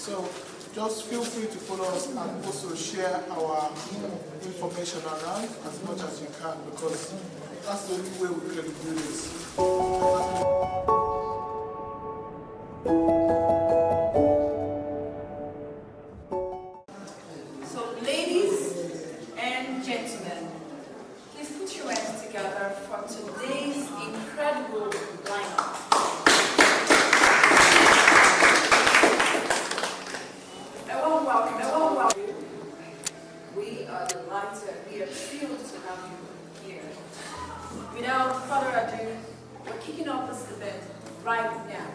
So just feel free to follow us and also share our information around as much as you can, because that's the only way we can do this. So ladies and gentlemen, please put your hands together for today's incredible lineup. Welcome. We are delighted, we are thrilled to have you here. Without further ado, we're kicking off this event right now.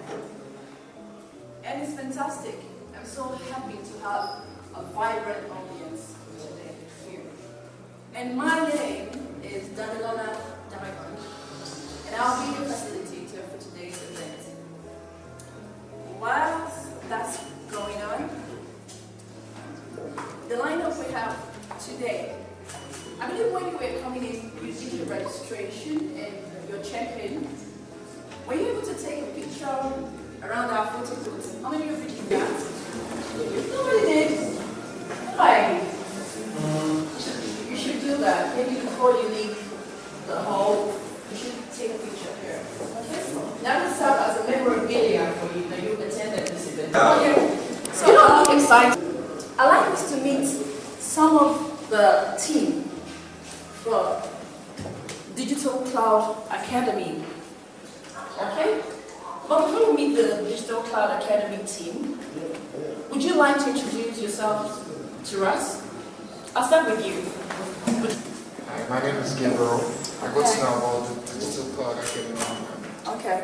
And it's fantastic. I'm so happy to have a vibrant audience today here. And my name is Damilona Damagon, and I'll be your facilitator for today's event. Whilst that's going on, the lineup we have today, I believe when you were coming in, you did your registration and your check-in. Were you able to take a picture around our photo booth? How many of you did that? Nobody did. Why? You should do that. Maybe before you leave the hall, you should take a picture here. Okay? That will serve as a memorabilia for you that you attended this event. Okay. So you don't look excited. I'd like us to meet some of the team from Digital Cloud Academy. Okay? But before we meet the Digital Cloud Academy team, would you like to introduce yourself to us? I'll start with you. Hi, my name is Gabriel. I got to know about the Digital Cloud Academy. Okay.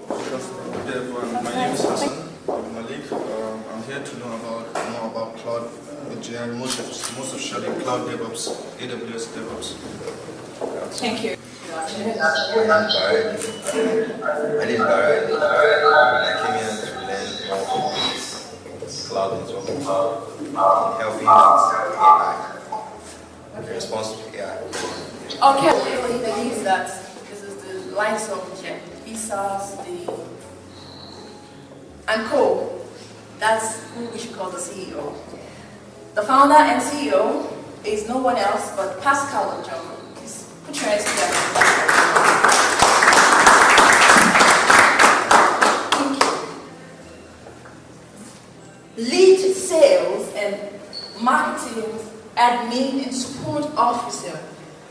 Good day, everyone. My name is Hassan Malik. I'm here to know more about cloud engineering, most especially cloud DevOps, AWS DevOps. Thank you. My name is Barry. And I came here to learn more about cloud networking, helping AI, responsible AI. Okay, everybody believes that this is the likes of Jeff Bezos, and co. That's who we should call the CEO. The founder and CEO is no one else but Pascal Ojongo. Please put your hands together. Thank you. Lead sales and marketing admin and support officer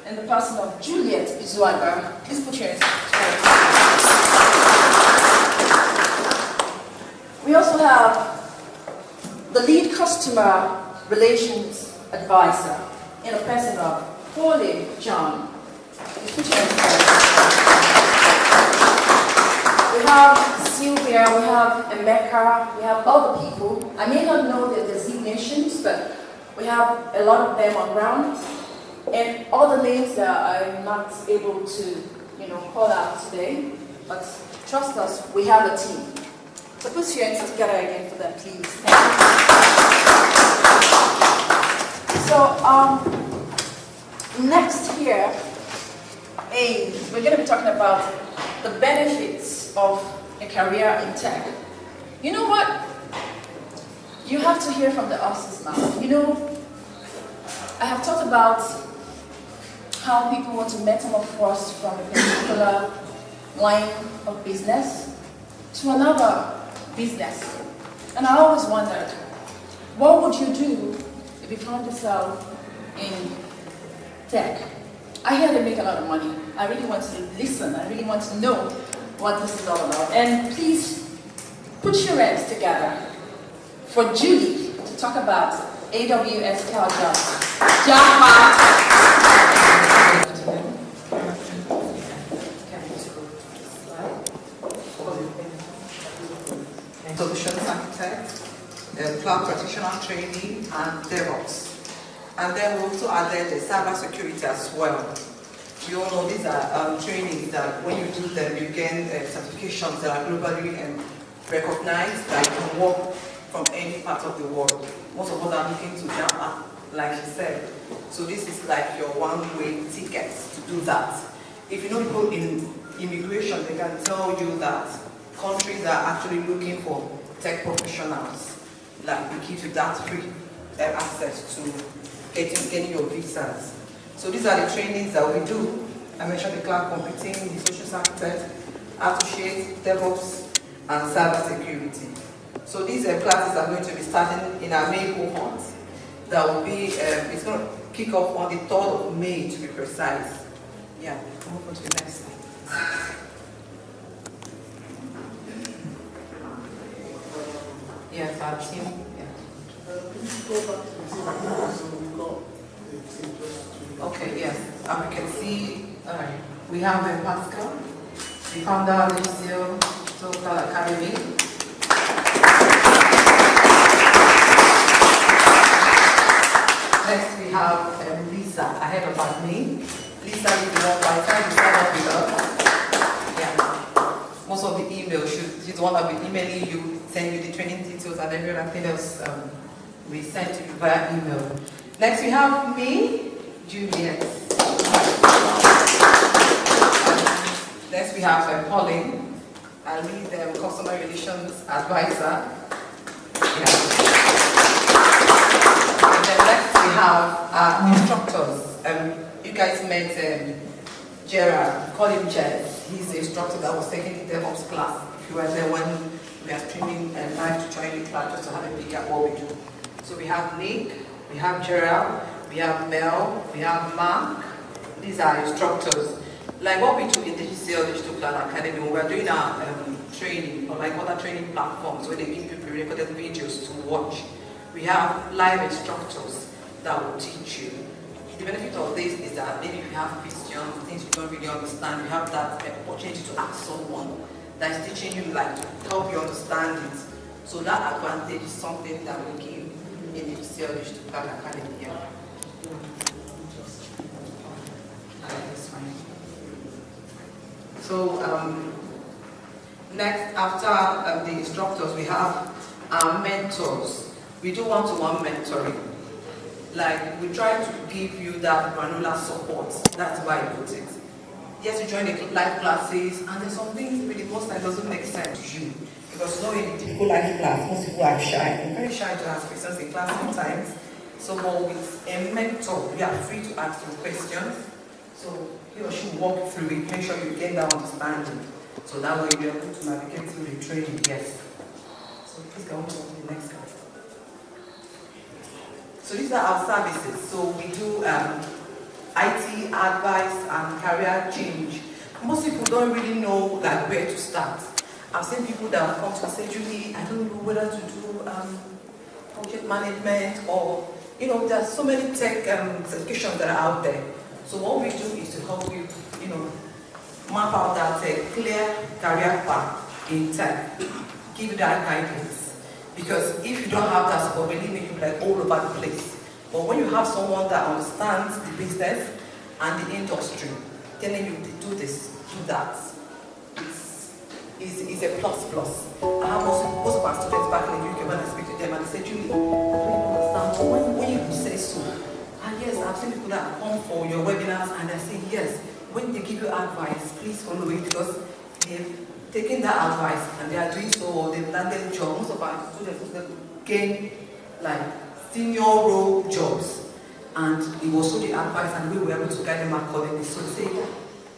in the person of Juliet Izuaga. Please put your hands together. We also have the lead customer relations advisor in a person of Pauline John. We have Sylvia, we have Emeka, we have other people. I may not know their designations, but we have a lot of them on ground. And all the names that I'm not able to, call out today, but trust us, we have a team. So put your hands together again for them, please. Thank you. So, next here, we're going to be talking about the benefits of a career in tech. You know what? You have to hear from the horse's mouth. I have talked about how people want to metamorphose from a particular line of business to another business. And I always wondered, what would you do if you found yourself in tech? I hear they make a lot of money. I really want to listen. I really want to know what this is all about. And please put your hands together for Julie to talk about AWS Cloud Solutions. Solutions architect, cloud practitioner training, and DevOps. And then we also added the cybersecurity as well. You all know these are trainings that when you do them, you gain certifications that are globally recognized that you can work from any part of the world. Most of us are looking to jump up, like she said. So this is like your one-way ticket to do that. If you know people in immigration, they can tell you that countries are actually looking for tech professionals. like we give you that free access to getting your visas. So these are the trainings that we do. I mentioned the cloud computing, the solutions architect, associate, DevOps, and cybersecurity. So these classes are going to be starting in our May cohort. That will be, it's going to kick off on the 3rd of May to be precise. Yeah, move on to the next slide. Yes, our team. Yeah. Okay, yes. And we can see, we have Pascal, the founder of the DGCL Cloud Academy. Next we have Lisa, ahead of our name. Lisa is the one by the time you sign up with us. Yeah. Most of the emails, she's the one that will be emailing you, send you the training details and everything else we send to you via email. Next we have me, Juliet. Next we have Pauline. I lead the customer relations advisor. Yeah. And then next we have our instructors. You guys met Gerard, call him Jez. He's the instructor that was taking the DevOps class. If you were there when we are streaming live to join the class, just to have a peek at what we do. So we have Nick, we have Gerald, we have Mel, we have Mark. These are instructors. Like what we do in DGCL Digital Cloud Academy, when we're doing our training, or like other training platforms where they give you pre-recorded videos to watch, we have live instructors that will teach you. The benefit of this is that maybe if you have questions, things you don't really understand, you have that opportunity to ask someone that is teaching you, like, to help you understand it. So that advantage is something that we give in the DGCL Digital Cloud Academy here. So next, after the instructors, we have our mentors. We do one-to-one mentoring. Like, we try to give you that granular support. That's why I put it. Yes, you join the live classes, and there's some things really most times doesn't make sense to you. Because in a typical live class, most people are shy. I'm very shy to ask questions in class sometimes. So, but with a mentor, you are free to ask some questions. So he or she will walk through it, make sure you get that understanding. So that way you're able to navigate through the training, yes. So please go on to the next slide. So these are our services. So we do IT advice and career change. Most people don't really know like where to start. I've seen people that have come to say, Julie, I don't know whether to do project management or, there's so many tech certifications that are out there. So what we do is to help you, map out that clear career path in tech, give you that guidance. Because if you don't have that support, believe me, you'll be like all over the place. But when you have someone that understands the business and the industry, telling you to do this, do that, is a plus. I have most of our students back in the UK, when I speak to them and they say, Julie, I don't understand, when you say so. And yes, I've seen people that come for your webinars and they say, yes, when they give you advice, please follow it, because they've taken that advice and they are doing so, or they've landed jobs. Most of our students gain like senior role jobs, and it was through the advice and we were able to guide them accordingly. So they say,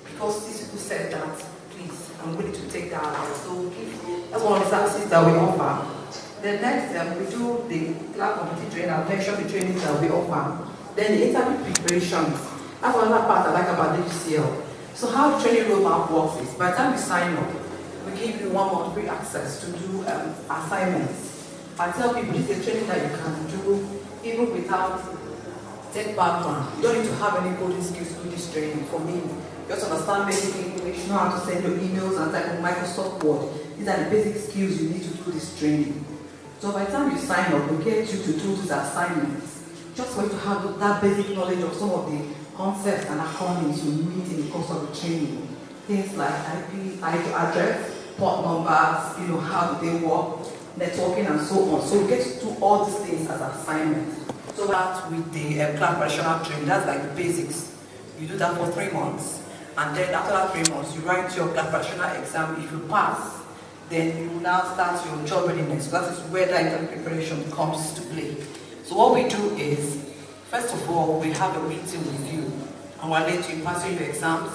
because these people said that, please, I'm willing to take that advice. So that's one of the services that we offer. Then next, we do the cloud computing training. I'll mention the trainings that we offer. Then the interview preparations. That's another part I like about DGCL. So how the training roadmap works is, by the time you sign up, we give you 1 month free access to do assignments. I tell people this is a training that you can do even without tech background. You don't need to have any coding skills to do this training. For me, just understand basic English, know how to send your emails and type on Microsoft Word. These are the basic skills you need to do this training. So by the time you sign up, we get you to do these assignments. Just for you to have that basic knowledge of some of the concepts and acronyms you meet in the course of the training. Things like IP address, port numbers, how do they work, networking and so on. So we get to do all these things as assignments. So that with the cloud operational training, that's like the basics. You do that for 3 months, and then after that 3 months, you write your cloud operational exam. If you pass, then you will now start your job readiness. So that is where the interview preparation comes to play. So what we do is, first of all, we have a meeting with you, and we're letting you pass your exams.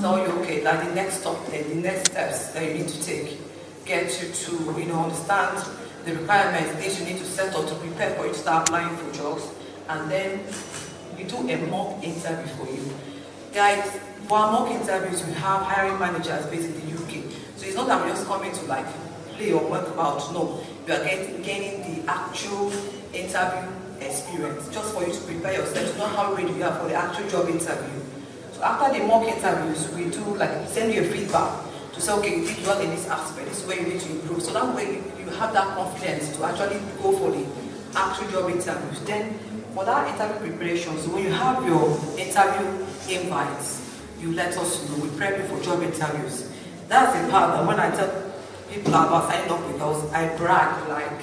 Tell you, okay, that the next step, the next steps that you need to take, get you to, understand the requirements, things you need to set up to prepare for you to start applying for jobs, and then we do a mock interview for you. Guys, for our mock interviews, we have hiring managers based in the UK. So it's not that we're just coming to like play or work about, no. You are gaining the actual interview experience, just for you to prepare yourself to know how ready you are for the actual job interview. So after the mock interviews, we do like send you a feedback to say, okay, you did well in this aspect, this is where you need to improve. So that way you have that confidence to actually go for the actual job interviews. Then for that interview preparation, so when you have your interview invites, you let us know, we prep you for job interviews. That's the part that when I tell people about signing up with us, I brag like,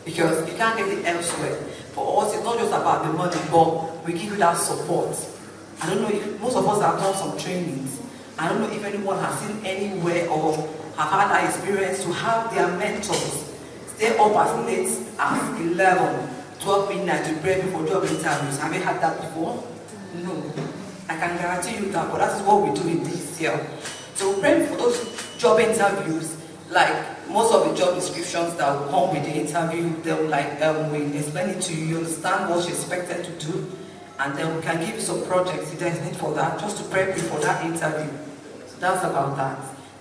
because you can't get it elsewhere. For us, it's not just about the money, but we give you that support. I don't know if most of us have done some trainings. I don't know if anyone has seen anywhere or have had that experience to have their mentors stay up as late as 11, 12 midnight to prepare for job interviews. Have you had that before? No. I can guarantee you that, but that's what we do in DGCL. So prepare for those job interviews, like most of the job descriptions that will come with the interview, they'll we explain it to you, you understand what you're expected to do, and then we can give you some projects if there's need for that, just to prep you for that interview. So that's about that.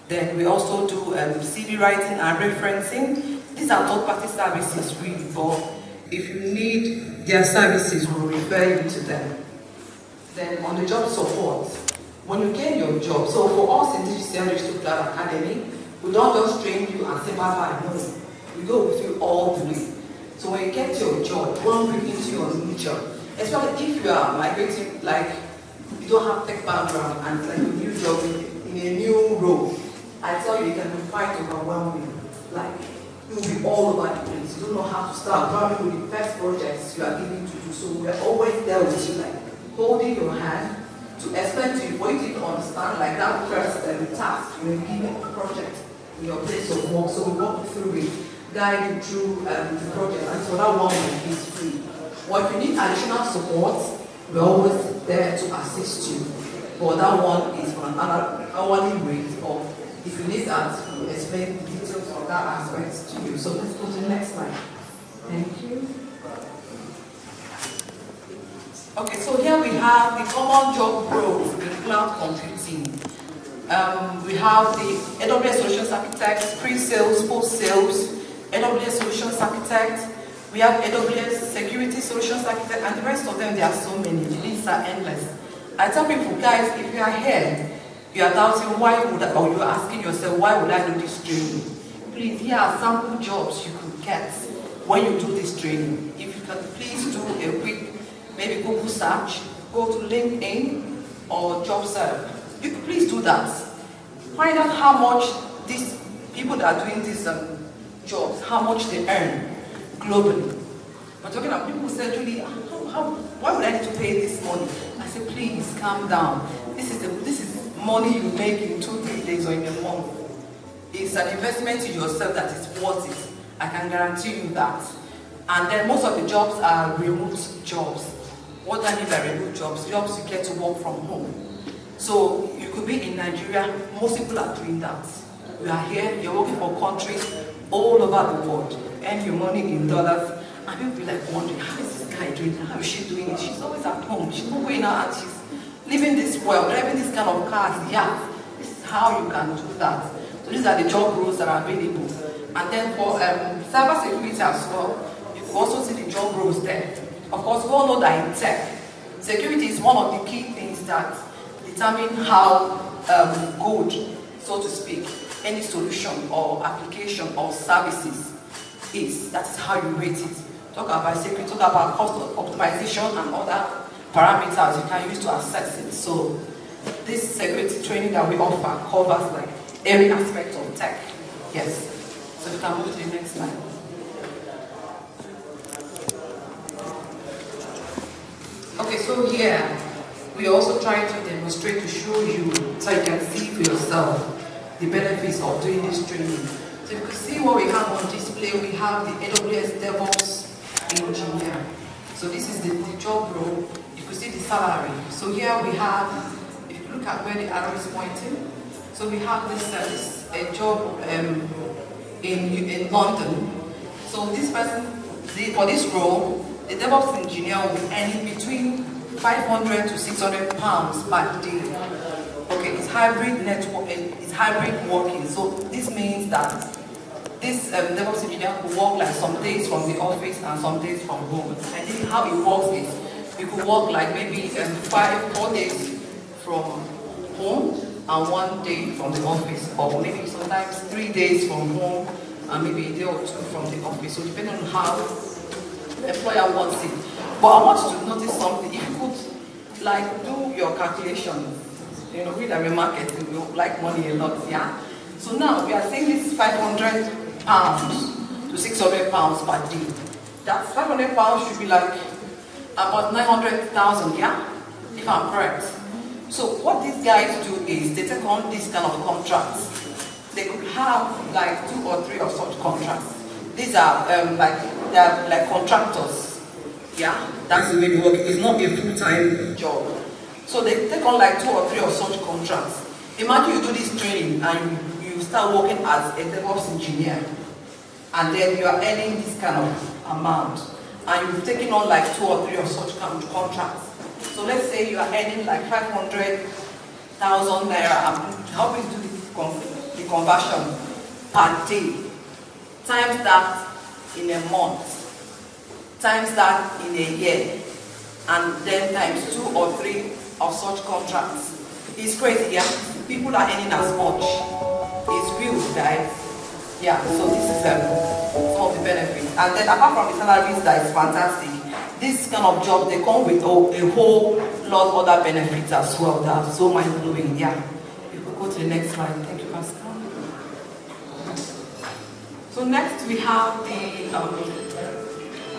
Then we also do CV writing and referencing. These are third-party services really, but if you need their services, we'll refer you to them. Then on the job support, when you get your job, so for us in DGCL Digital Cloud Academy, we don't just train you and say bye-bye, no. We go with you all the way. So when you get your job, 1 week into your new job, especially if you are migrating, like you don't have tech background and it's like a new job in a new role, I tell you, you can be quite overwhelming. Like, you'll be all over the place. You don't know how to start. Probably with the first projects you are given to do. So we're always there with you, like holding your hand to explain to you what you didn't understand, like that first task, you were given a project in your place of work. So we walk you through it, guide you through the project, and so that 1 week is free. Or if you need additional support, we're always there to assist you. But that one is on an hourly rate, or if you need that, we'll explain the details of that aspect to you. So let's go to the next slide. Thank you. Okay, so here we have the common job roles in cloud computing. We have the AWS Solutions Architect, pre-sales, post-sales, AWS Solutions Architect. We have AWS Security Solutions Architect, and the rest of them, there are so many. The lists are endless. I tell people, guys, if you are here, you are doubting why would I, or you are asking yourself, why would I do this training? Please, here are sample jobs you could get when you do this training. If you can please do a quick, maybe Google search, go to LinkedIn or JobServe. You could please do that. Find out how much these people that are doing these jobs, how much they earn globally. We're talking about people who said, Julie, why would I need to pay this money? I said, please calm down. This is money you make in 2-3 days or in a month. It's an investment in yourself that is worth it. I can guarantee you that. And then most of the jobs are remote jobs. What do I mean by remote jobs? Jobs you get to work from home. So you could be in Nigeria, most people are doing that. You are here, you're working for countries all over the world, earn your money in dollars, and people be like wondering, how is this guy doing it? How is she doing it? She's always at home, she's not going out, and she's living this well, driving this kind of cars. Yeah, this is how you can do that. So these are the job roles that are available. And then for cybersecurity as well, you can also see the job roles there. Of course, we all know that in tech, security is one of the key things that determine how good, so to speak, any solution or application or services is. That is how you rate it. Talk about security, talk about cost optimization and other parameters you can use to assess it. So this security training that we offer covers like every aspect of tech. Yes. So we can move to the next slide. Okay, so here we also try to demonstrate to show you so you can see for yourself the benefits of doing this training. So you can see what we have on display. We have the AWS DevOps engineer. So this is the job role. You can see the salary. So here we have, if you look at where the arrow is pointing, so we have this a job in London. So this person, for this role, the DevOps engineer will be earning between 500 to 600 pounds per day. Okay, it's hybrid network, it's hybrid working. So this means that this DevOps engineer could work like some days from the office and some days from home. And then how it works is, you could work like maybe 4 days from home and 1 day from the office, or maybe sometimes 3 days from home and maybe a day or 2 from the office. So depending on how the employer wants it. But I want you to notice something. If you could like do your calculations, you know, read a market, you like money a lot, yeah? So now we are saying this 500 pounds to 600 pounds per day. That 500 pounds should be like about 900,000, yeah? If I'm correct. So what these guys do is they take on this kind of contracts. They could have like 2 or 3 of such contracts. These are like contractors, yeah? That's the way they work. It's not a full-time job. So they take on like 2 or 3 of such contracts. Imagine you do this training and you start working as a DevOps engineer, and then you are earning this kind of amount, and you've taken on like 2 or 3 of such contracts. So let's say you are earning like 500,000 naira. I'm helping to do the conversion per day. Times that in a month, times that in a year, and then times 2 or 3 of such contracts. It's crazy, yeah? People are earning as much. It's real, guys. Yeah, so this is some of the benefits. And then apart from the salaries that is fantastic, this kind of job, they come with a whole lot of other benefits as well that are so mind-blowing. Yeah. You could go to the next slide. Thank you, Pastor. So next we have the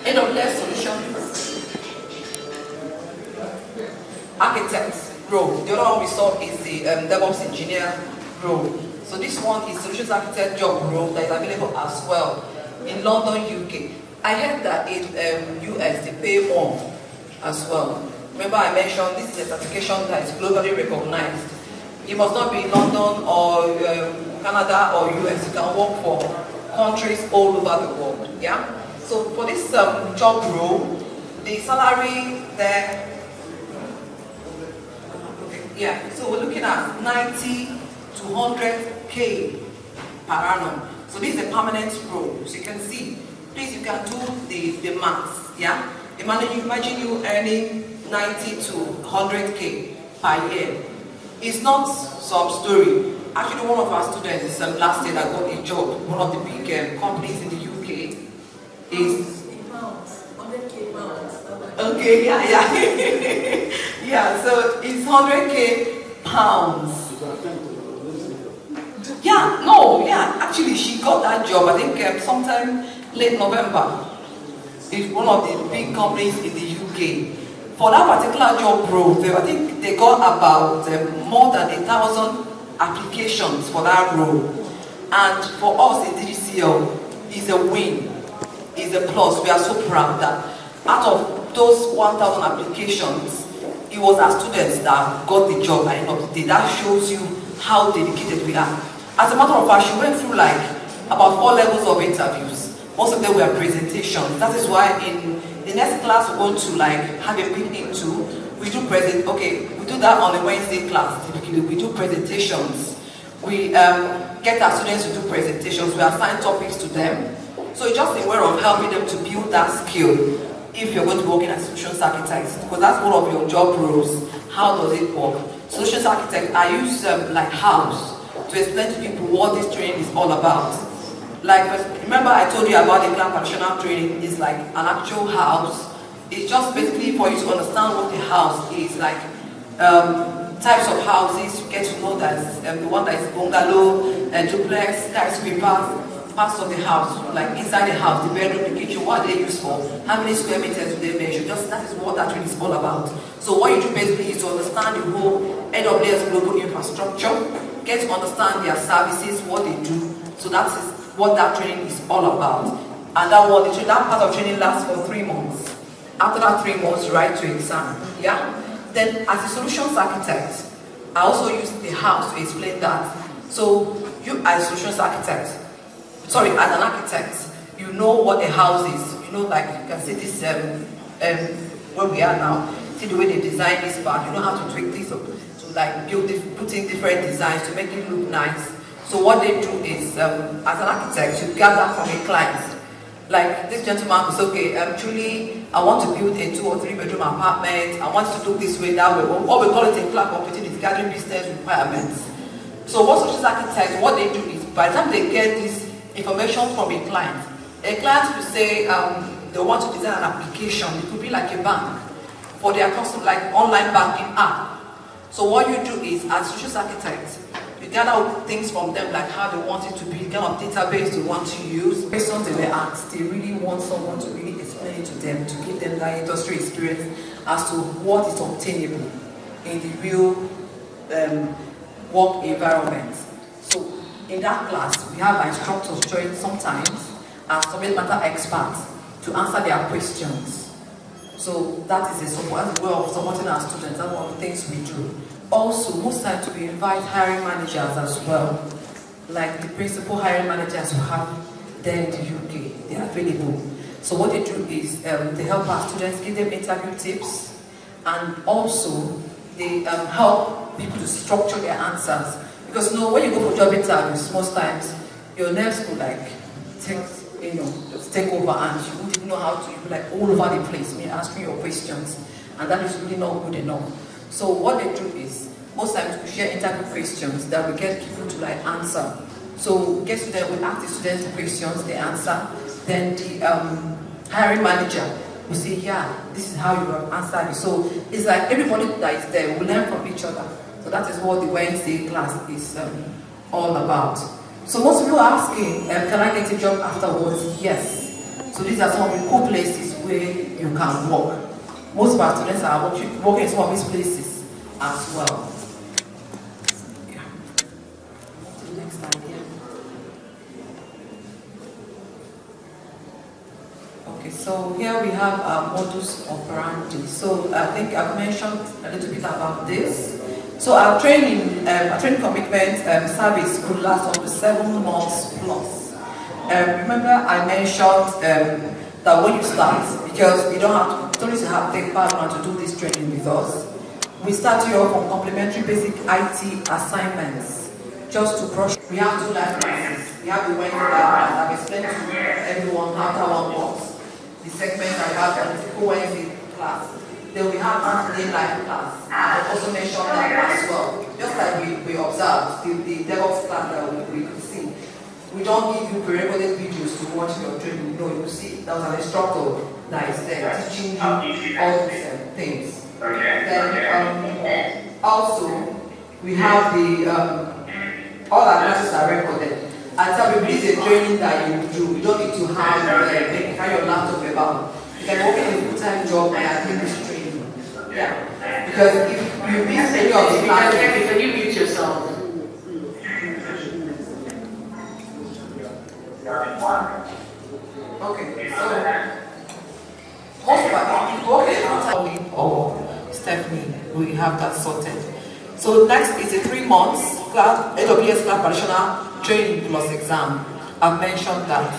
AWS Solutions Architect role. The other one we saw is the DevOps Engineer role. So this one is Solutions Architect job role that is available as well in London, UK. I heard that in US they pay more as well. Remember I mentioned this is a certification that is globally recognized. You must not be in London or Canada or US. You can work for countries all over the world. Yeah. So for this job role, the salary there. Yeah, so we're looking at 90 to 100K per annum. So this is a permanent role. So you can see, please you can do the maths, yeah? Imagine you earning 90 to 100K per year. It's not some story. Actually, one of our students last year that got a job, one of the big companies in the UK, is 100K pounds. okay, yeah. Yeah, so it's 100K pounds. Yeah, no, yeah, actually she got that job, I think sometime late November. It's one of the big companies in the UK. For that particular job role, I think they got about more than 1,000 applications for that role. And for us in DGCL, it's a win, it's a plus. We are so proud that out of those 1,000 applications, it was our students that got the job at the end of the day. That shows you how dedicated we are. As a matter of fact, she went through like about 4 levels of interviews. Most of them were presentations. That is why in the next class we're going to like have a peek into, we do we do that on a Wednesday class. Typically, we do presentations. We get our students to do presentations. We assign topics to them. So it's just a way of helping them to build that skill. If you're going to be working as solutions architect, because that's one of your job roles. How does it work? Solutions architect, I use like house to explain to people what this training is all about. Like, remember I told you about the cloud partitional training is like an actual house. It's just basically for you to understand what the house is, like types of houses. You get to know that the one that is bungalow, duplex, skyscraper, parts of the house, like inside the house, the bedroom, the kitchen, what are they used for, how many square meters do they measure, just that is what that training is all about. So what you do basically is to understand the whole AWS global infrastructure, get to understand their services, what they do. So that is what that training is all about. And that part of training lasts for 3 months. After that 3 months, you write to exam. Yeah? Then as a solutions architect, I also use the house to explain that. So you as a solutions architect, as an architect, you know what a house is. You know, like you can see this where we are now. See the way they design this part. You know how to tweak this, to like put in different designs to make it look nice. So what they do is, as an architect, you gather from a client. Like this gentleman who said, okay, truly, I want to build a 2 or 3 bedroom apartment. I want it to look this way, that way. What we call it in cloud computing is gathering business requirements. So what solutions architects, what they do is, by the time they get this information from a client will say they want to design an application. It could be like a bank for their customer, like online banking app. So what you do is, as solutions architects, you gather things from them, like how they want it to be, kind of database they want to use. Based on they were asked, they really want someone to really explain it to them, to give them that industry experience as to what is obtainable in the real work environment. So in that class, we have our instructors join sometimes as subject matter experts to answer their questions. So that is a way of supporting our students. That's one of the things we do. Also, most times we invite hiring managers as well, like the principal hiring managers who have there in the UK, they are available. So what they do is they help our students, give them interview tips, and also they help people to structure their answers. Because when you go for job interviews, most times your nerves will like take over, and you wouldn't know how to, you'll be like all over the place, asking your questions, and that is really not good enough. So what they do is, most times we share interview questions that we get people to like answer. So we ask the students the questions, they answer, then the hiring manager will say, yeah, this is how you have answered it. So it's like everybody that is there will learn from each other. So that is what the Wednesday class is all about. So most people are asking, can I get a job afterwards? Yes. So these are some of the cool places where you can work. Most of our students are working in some of these places as well. Yeah. The next slide here. Okay, so here we have our modus operandi. So I think I've mentioned a little bit about this. So our training commitment service could last up to 7 months plus. Remember I mentioned that when you start, because you don't need to take background to do this training with us, we start you off on complimentary basic IT assignments. Just to brush, we have 2 live classes. We have the Wednesday class. I've explained to everyone how that one works. The segment I have on the typical Wednesday class. Then we have Saturday live class. I also mentioned that as well. Just like we observed the DevOps class that we could see. We don't give you pre-recorded videos to watch your training. No, you see, there was an instructor that is there teaching you all these things. Then also, we have all our classes are recorded. And so this is a training that you do. You don't need to have your laptop about. You can work in a full-time job and attend this training. Yeah. Because if you miss any of the classes, can you mute yourself? Okay, so most of us, or Stephanie, we have that sorted. So next is a 3 months AWS Cloud Practitioner training plus exam. I've mentioned that.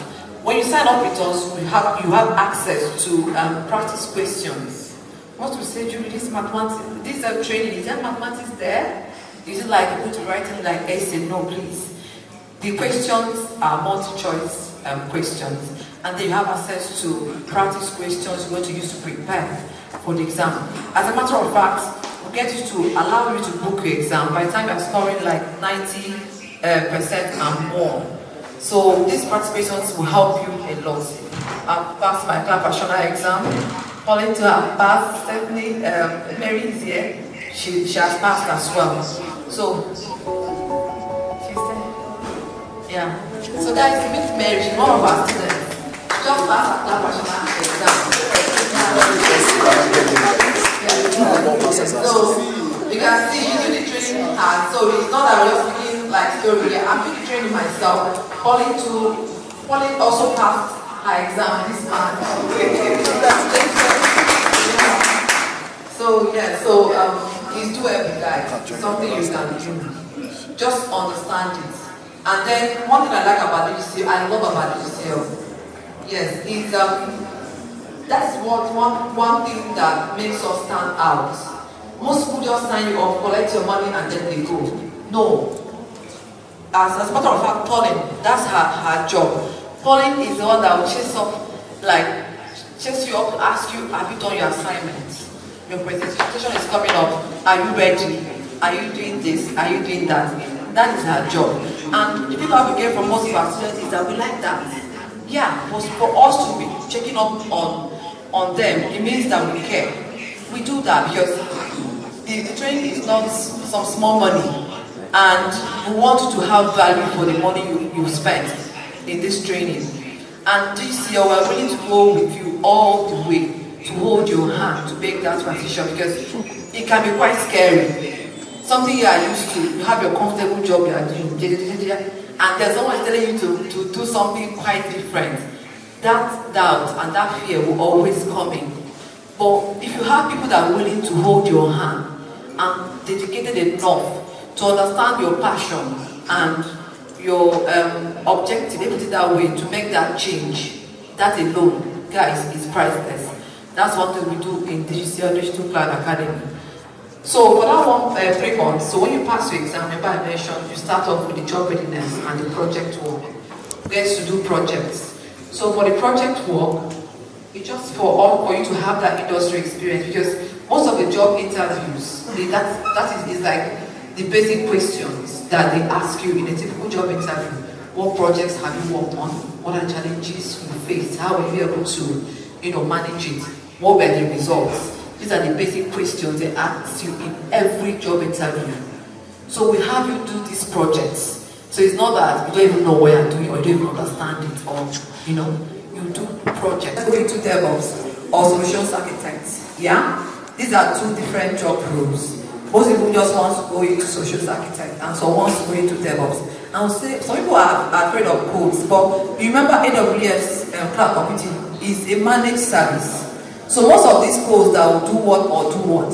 When you sign up with us, you have access to practice questions. What we say, Julie, this training, is there mathematics there? Is it like you put writing like essay? No, please. The questions are multi-choice questions, and then you have access to practice questions you're going to use to prepare for the exam. As a matter of fact, we get you to allow you to book your exam by the time you're scoring like 90% and more. So these practice questions will help you a lot. I've passed my Cloud Practitioner exam. Calling to have passed. Stephanie, Mary is here. She has passed as well. So she's there. Yeah. So guys, to meet Mary, she's one of our students. Just passed her Cloud Practitioner exam. So you can see you do the training hard. So it's not that we're just speaking like story. I'm doing the training myself. Calling to Pauline also passed her exam this month. So yeah, it's doable, guys. It's something you can do. Just understand it. And then one thing I like about DGCL, I love about DGCL, yes, is that's one thing that makes us stand out. Most people just sign you up, collect your money, and then they go. No. As a matter of fact, Pauline, that's her job. Pauline is the one that will chase you up to ask you, have you done your assignments? Your presentation is coming up. Are you ready? Are you doing this? Are you doing that? That is her job. And the people we get from most of our students is that we like that. Yeah, but for us to be checking up on them, it means that we care. We do that because the training is not some small money. And we want you to have value for the money you spent in this training. And DGCL, we're willing to go with you all the way to hold your hand to make that transition because it can be quite scary. Something you are used to, you have your comfortable job you are doing, and there's someone telling you to do something quite different. That doubt and that fear will always come in. But if you have people that are willing to hold your hand and dedicated enough to understand your passion and your objective, put it that way, to make that change, that alone, guys, is priceless. That's one thing we do in DGCL Digital Cloud Academy. So for that 3 months, so when you pass your exam, remember I mentioned, you start off with the job readiness and the project work. Get to do projects. So for the project work, it's just for you to have that industry experience because most of the job interviews, that is like the basic questions that they ask you in a typical job interview. What projects have you worked on? What are the challenges you faced? How were you able to manage it? What were the results? These are the basic questions they ask you in every job interview. So we have you do these projects. So it's not that you don't even know what you're doing or you don't even understand it or, you do projects. Going to DevOps or Solutions Architects, yeah? These are 2 different job roles. Most people just want to go into Solutions Architect and some want to go into DevOps. I would say some people are afraid of codes, but you remember AWS Cloud Computing is a managed service. So most of these codes that will do what,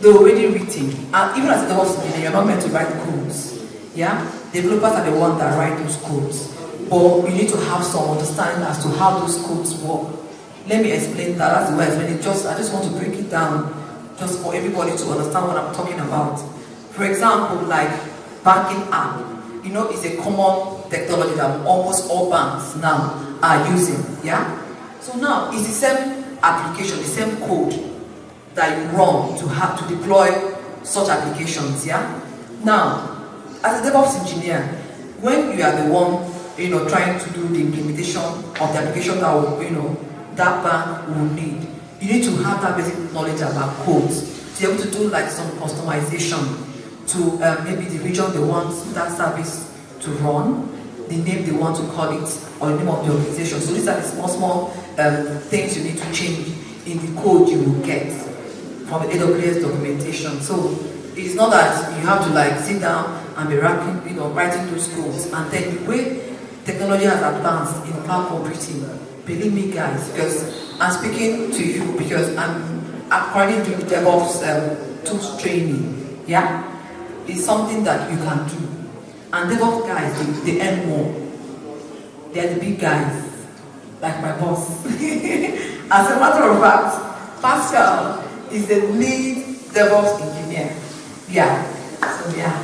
they're already written. And even as a DevOps engineer, you're not meant to write codes. Yeah? Developers are the ones that write those codes. But you need to have some understanding as to how those codes work. Let me explain that. That's the way I explain it. I just want to break it down just for everybody to understand what I'm talking about. For example, like banking app. It's a common technology that almost all banks now are using. Yeah? So now, it's the same application, the same code that you run to deploy such applications, yeah? Now, as a DevOps engineer, when you are the one, trying to do the implementation of the application that that bank will need, you need to have that basic knowledge about codes to be able to do like some customization to maybe the region they want that service to run, the name they want to call it, or the name of the organization. So these are the small things you need to change in the code you will get from the AWS documentation. So it's not that you have to sit down and be writing those codes. And then the way technology has advanced in cloud computing, believe me guys, because I'm speaking to you because I'm currently doing the DevOps tools training. Yeah, it's something that you can do. And DevOps guys, they earn more. They're the big guys, like my boss. As a matter of fact, Pascal is the lead DevOps engineer. Yeah. So yeah.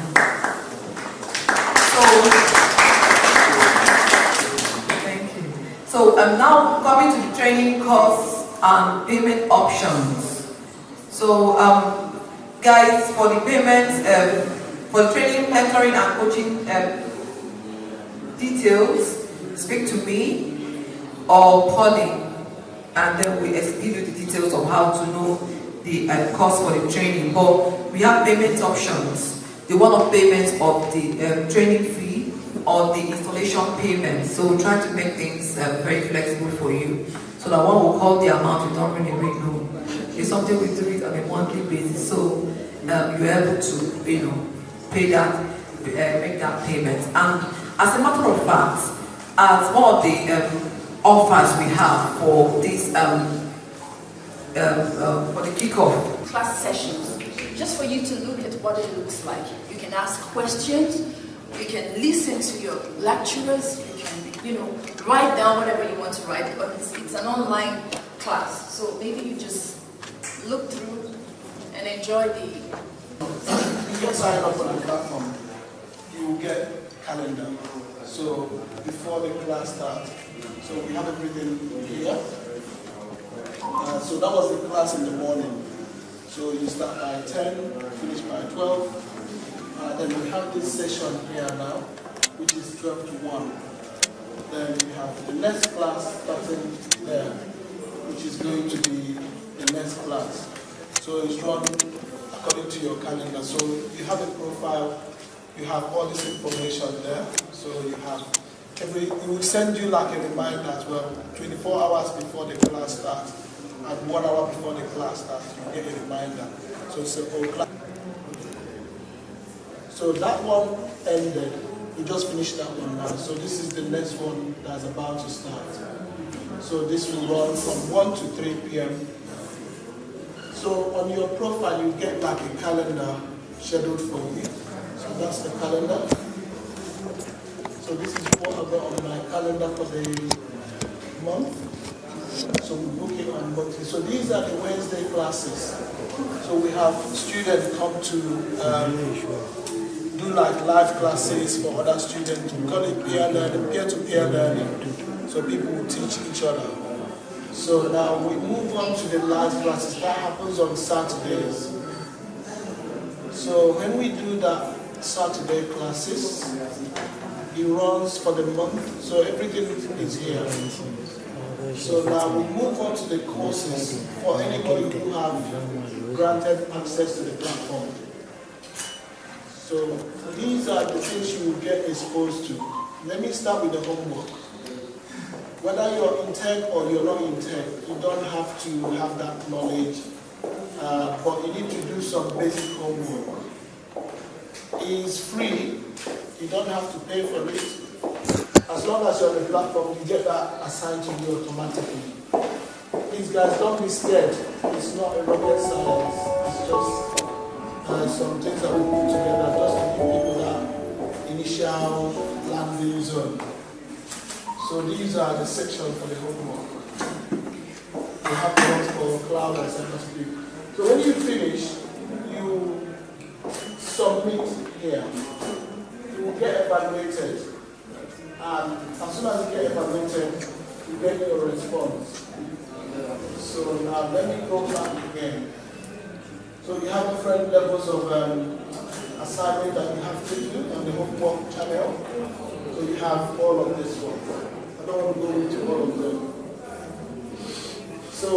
Thank you. So I'm now coming to the training course and payment options. So guys, for the payments, for the training, mentoring and coaching details, speak to me or Pauline, and then we give you the details of how to know the cost for the training. But we have payment options. The one-off payments of the training fee or the installation payment. So we're trying to make things very flexible for you. So that one will call the amount you don't really know. It's something we do it on a monthly basis. So you're able to, pay that, make that payment. And as a matter of fact, as one of the offers we have for this for the kickoff. Class sessions, just for you to look at what it looks like. You can ask questions, you can listen to your lecturers, you can, write down whatever you want to write, but it's an online class. So maybe you just look through and enjoy the... If you sign up on the platform, you will get calendar. So before the class starts, so we have everything here. So that was the class in the morning. So you start by 10, finish by 12. Then we have this session here now, which is 12 to 1. Then we have the next class starting there, which is going to be the next class. So it's run according to your calendar. So you have a profile, you have all this information there. So you have it will send you like a reminder as well, 24 hours before the class starts, and 1 hour before the class starts, you get a reminder. So it's a whole class. So that one ended. We just finished that one now. So this is the next one that's about to start. So this will run from 1 to 3 p.m. So on your profile, you get like a calendar scheduled for you. So that's the calendar. So this is what I've got on my calendar for the month. So we book it on monthly. So these are the Wednesday classes. So we have students come to do like live classes for other students. We call it peer learning, peer-to-peer learning. So people will teach each other. So now we move on to the live classes. That happens on Saturdays. So when we do that Saturday classes, it runs for the month. So everything is here. So now we move on to the courses for anybody who have granted access to the platform. So these are the things you will get exposed to. Let me start with the homework. Whether you're in tech or you're not in tech, you don't have to have that knowledge, but you need to do some basic homework. It's free, you don't have to pay for it. As long as you're on the platform, you get that assigned to you automatically. Please guys, don't be scared. It's not a rocket science. It's just some things that we put together just to give people that initial landing zone. So these are the sections for the homework. You have the ones for cloud and cybersecurity. So when you finish, you submit here. You will get evaluated. And as soon as you get evaluated, you get your response. So now let me go back again. So you have different levels of assignment that you have to do on the homework channel. So you have all of this one. I don't want to go into all of them. So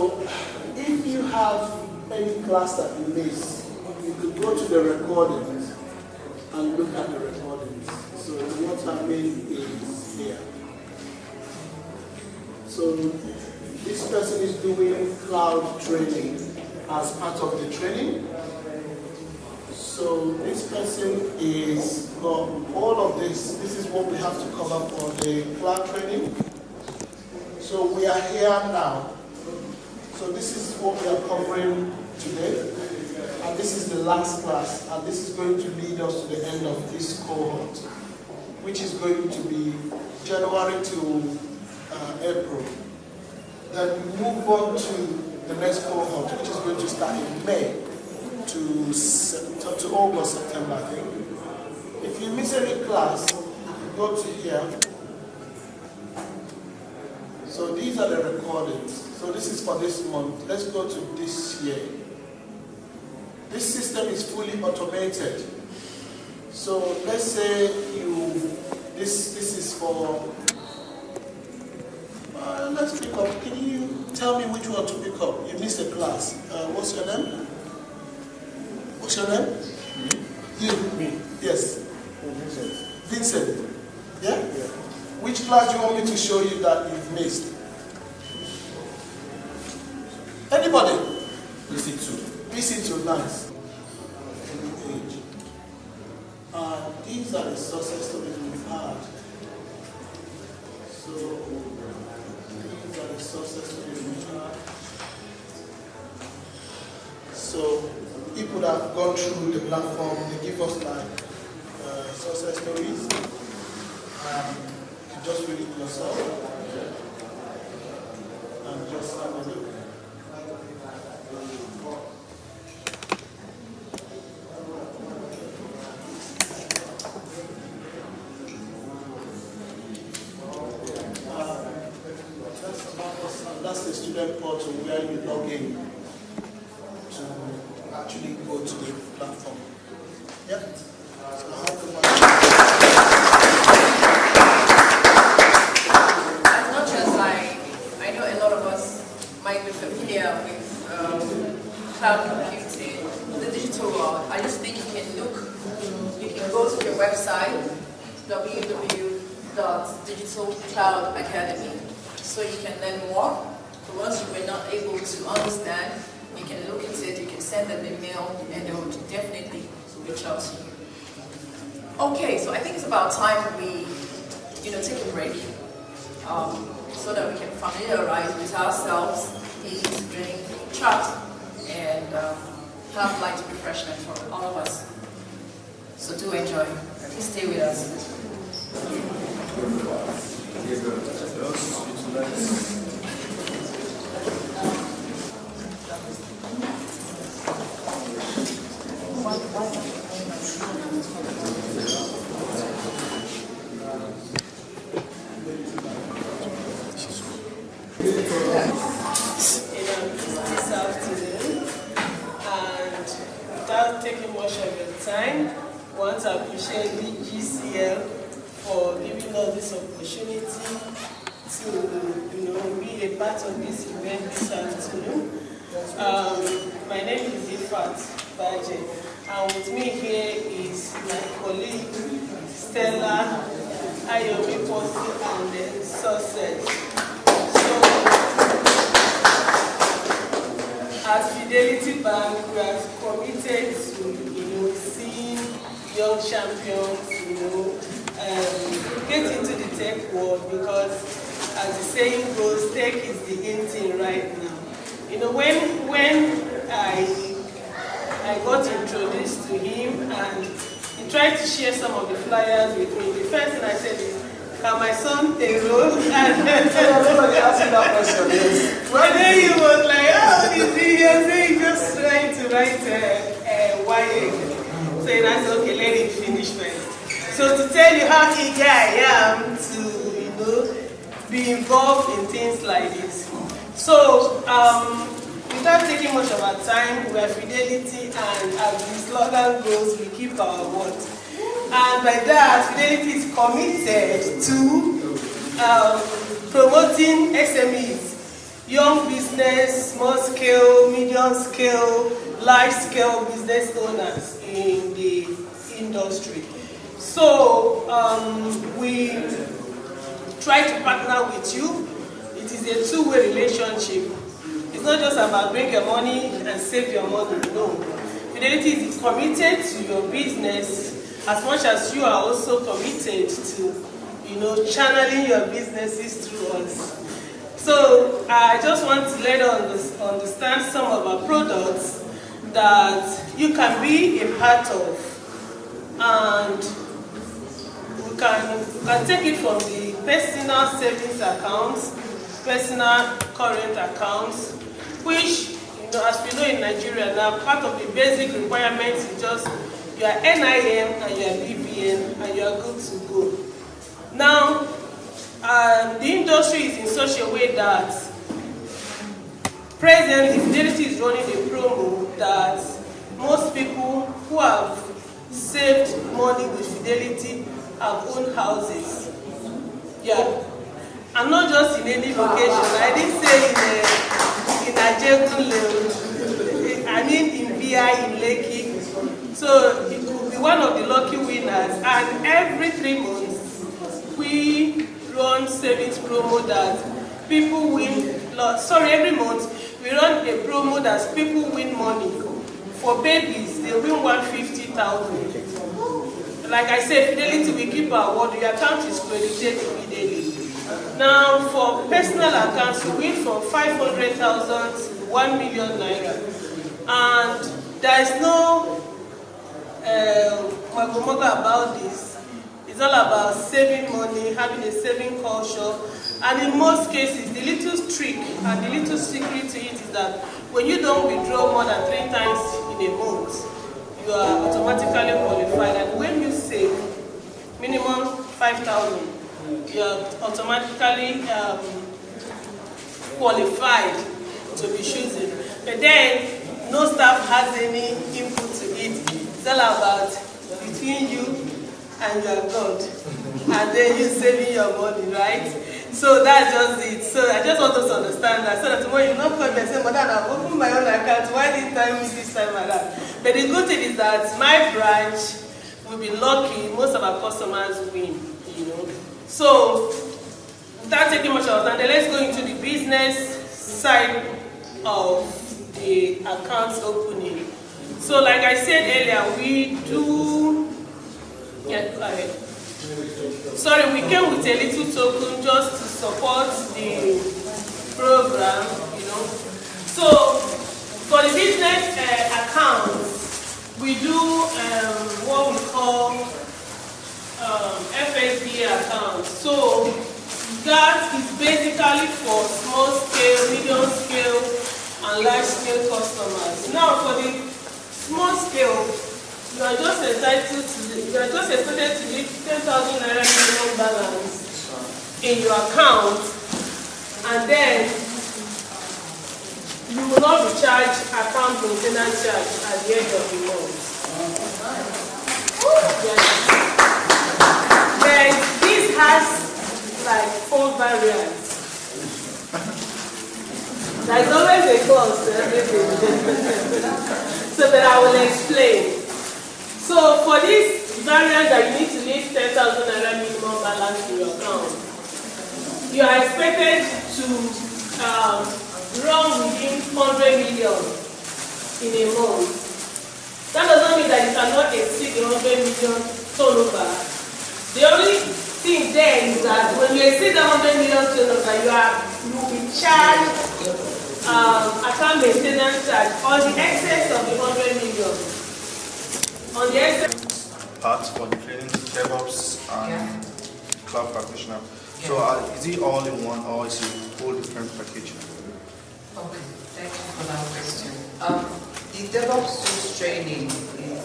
if you have any class that you miss, you could go to the recordings and look at the recordings. So what I mean is here. So this person is doing cloud training as part of the training. So this person is got all of this. This is what we have to cover for the cloud training. So we are here now. So this is what we are covering today. And this is the last class. And this is going to lead us to the end of this cohort, which is going to be January to April. Then we move on to the next cohort, which is going to start in May to August, September, I think. If you miss any class, you go to here. So these are the recordings. So this is for this month. Let's go to this year. This system is fully automated. So let's say this is for, let's pick up. Can you tell me which one to pick up? You missed a class. What's your name? What's your name? You? Me. Yes. Vincent. Vincent. Yeah? Yeah. Which class do you want me to show you that you've missed? Anybody? PC2. PC2, nice. These are the success stories we've had. So these are the success stories we have. So people that have gone through the platform, they give us like success stories. You just read it yourself and just have a look. That's the student portal where you log in to actually go to the platform. Yep. So how do As much as I know a lot of us might be familiar with cloud computing, the digital world, I just think you can go to your website, www.digitalcloudacademy, so you can learn more. The ones you were not able to understand, you can look at it, you can send them a mail, and they will definitely reach out to you. Okay, so I think it's about time we, take a break, so that we can familiarize with ourselves, eat, drink, chat, and have light refreshment for all of us. So do enjoy. Please stay with us. This afternoon, and without taking much of your time, I want to appreciate DGCL for giving us this opportunity to be a part of this event this afternoon. My name is Ifat Baje, and with me here is my colleague Stella, Ayomi Posi, and Success. At Fidelity Bank, we are committed to, seeing young champions, get into the tech world, because, as the saying goes, tech is the in thing right now. When I got introduced to him and he tried to share some of the flyers with me, the first thing I said is, "Can my son enroll?" And then he was like, "Oh, this video, he's just trying to write YA." So I said, "Okay, let him finish first." So to tell you how eager I am to, be involved in things like this. So without taking much of our time, we are Fidelity, and as the slogan goes, we keep our word. And by that, Fidelity is committed to promoting SMEs, young business, small scale, medium scale, large scale business owners in the industry. So we try to partner with you. It is a two-way relationship. It's not just about bring your money and save your money. No. Fidelity is committed to your business as much as you are also committed to, channeling your businesses through us. So I just want to let us understand some of our products that you can be a part of, and we can take it from the personal savings accounts, personal current accounts, which, as we know in Nigeria now, part of the basic requirements is just your NIM and your BVN, and you are good to go. Now, the industry is in such a way that presently Fidelity is running a promo that most people who have saved money with Fidelity have owned houses. Yeah. And not just in any location. I didn't say in Ajegunle, I mean in VI, in Lekki. So it could be one of the lucky winners. And every 3 months, we run savings promo that people win. Every month, we run a promo that people win money. For babies, they win 150,000. Like I said, Fidelity, we keep our word. Your account is credited immediately. Now, for personal accounts, we went from 500,000 to 1 million naira. And there is no magomoga about this. It's all about saving money, having a saving culture. And in most cases, the little trick and the little secret to it is that when you don't withdraw more than 3 times in a month, you are automatically qualified. And when you save minimum 5,000, you are automatically qualified to be chosen. But then, no staff has any input to it. It's all about between you and your God. And then you saving your money, right? So that's just it. So I just want us to understand that, so that tomorrow you not come and say, "But I've opened my own account. Why didn't I miss this time around?" But the good thing is that my branch will be lucky. Most of our customers win, you know. So without taking much of time, then let's go into the business side of the accounts opening. So like I said earlier, we do. Yeah, go ahead. Sorry, we came with a little token just to support the program, you know. So, for the business accounts, we do what we call FSBA accounts. So, that is basically for small scale, medium scale, and large scale customers. Now, for the small scale, you are just entitled to, you are just expected to leave 10,000 naira minimum balance in your account, and then you will not be charged account maintenance charge at the end of the month. Yes. Then this has like 4 variants. There is always a cost to everything. So that I will explain. So for this variant that you need to leave 10,000 naira minimum balance in your account, you are expected to run within 100 million in a month. That does not mean that you cannot exceed the 100 million turnover. The only thing there is that when you exceed the 100 million turnover, you will be charged account maintenance charge on the excess of the 100 million. On the excess parts for the training, DevOps and cloud practitioner. So is it all in one, or is it a whole different package? Okay, thank you for that question. The DevOps tools training is,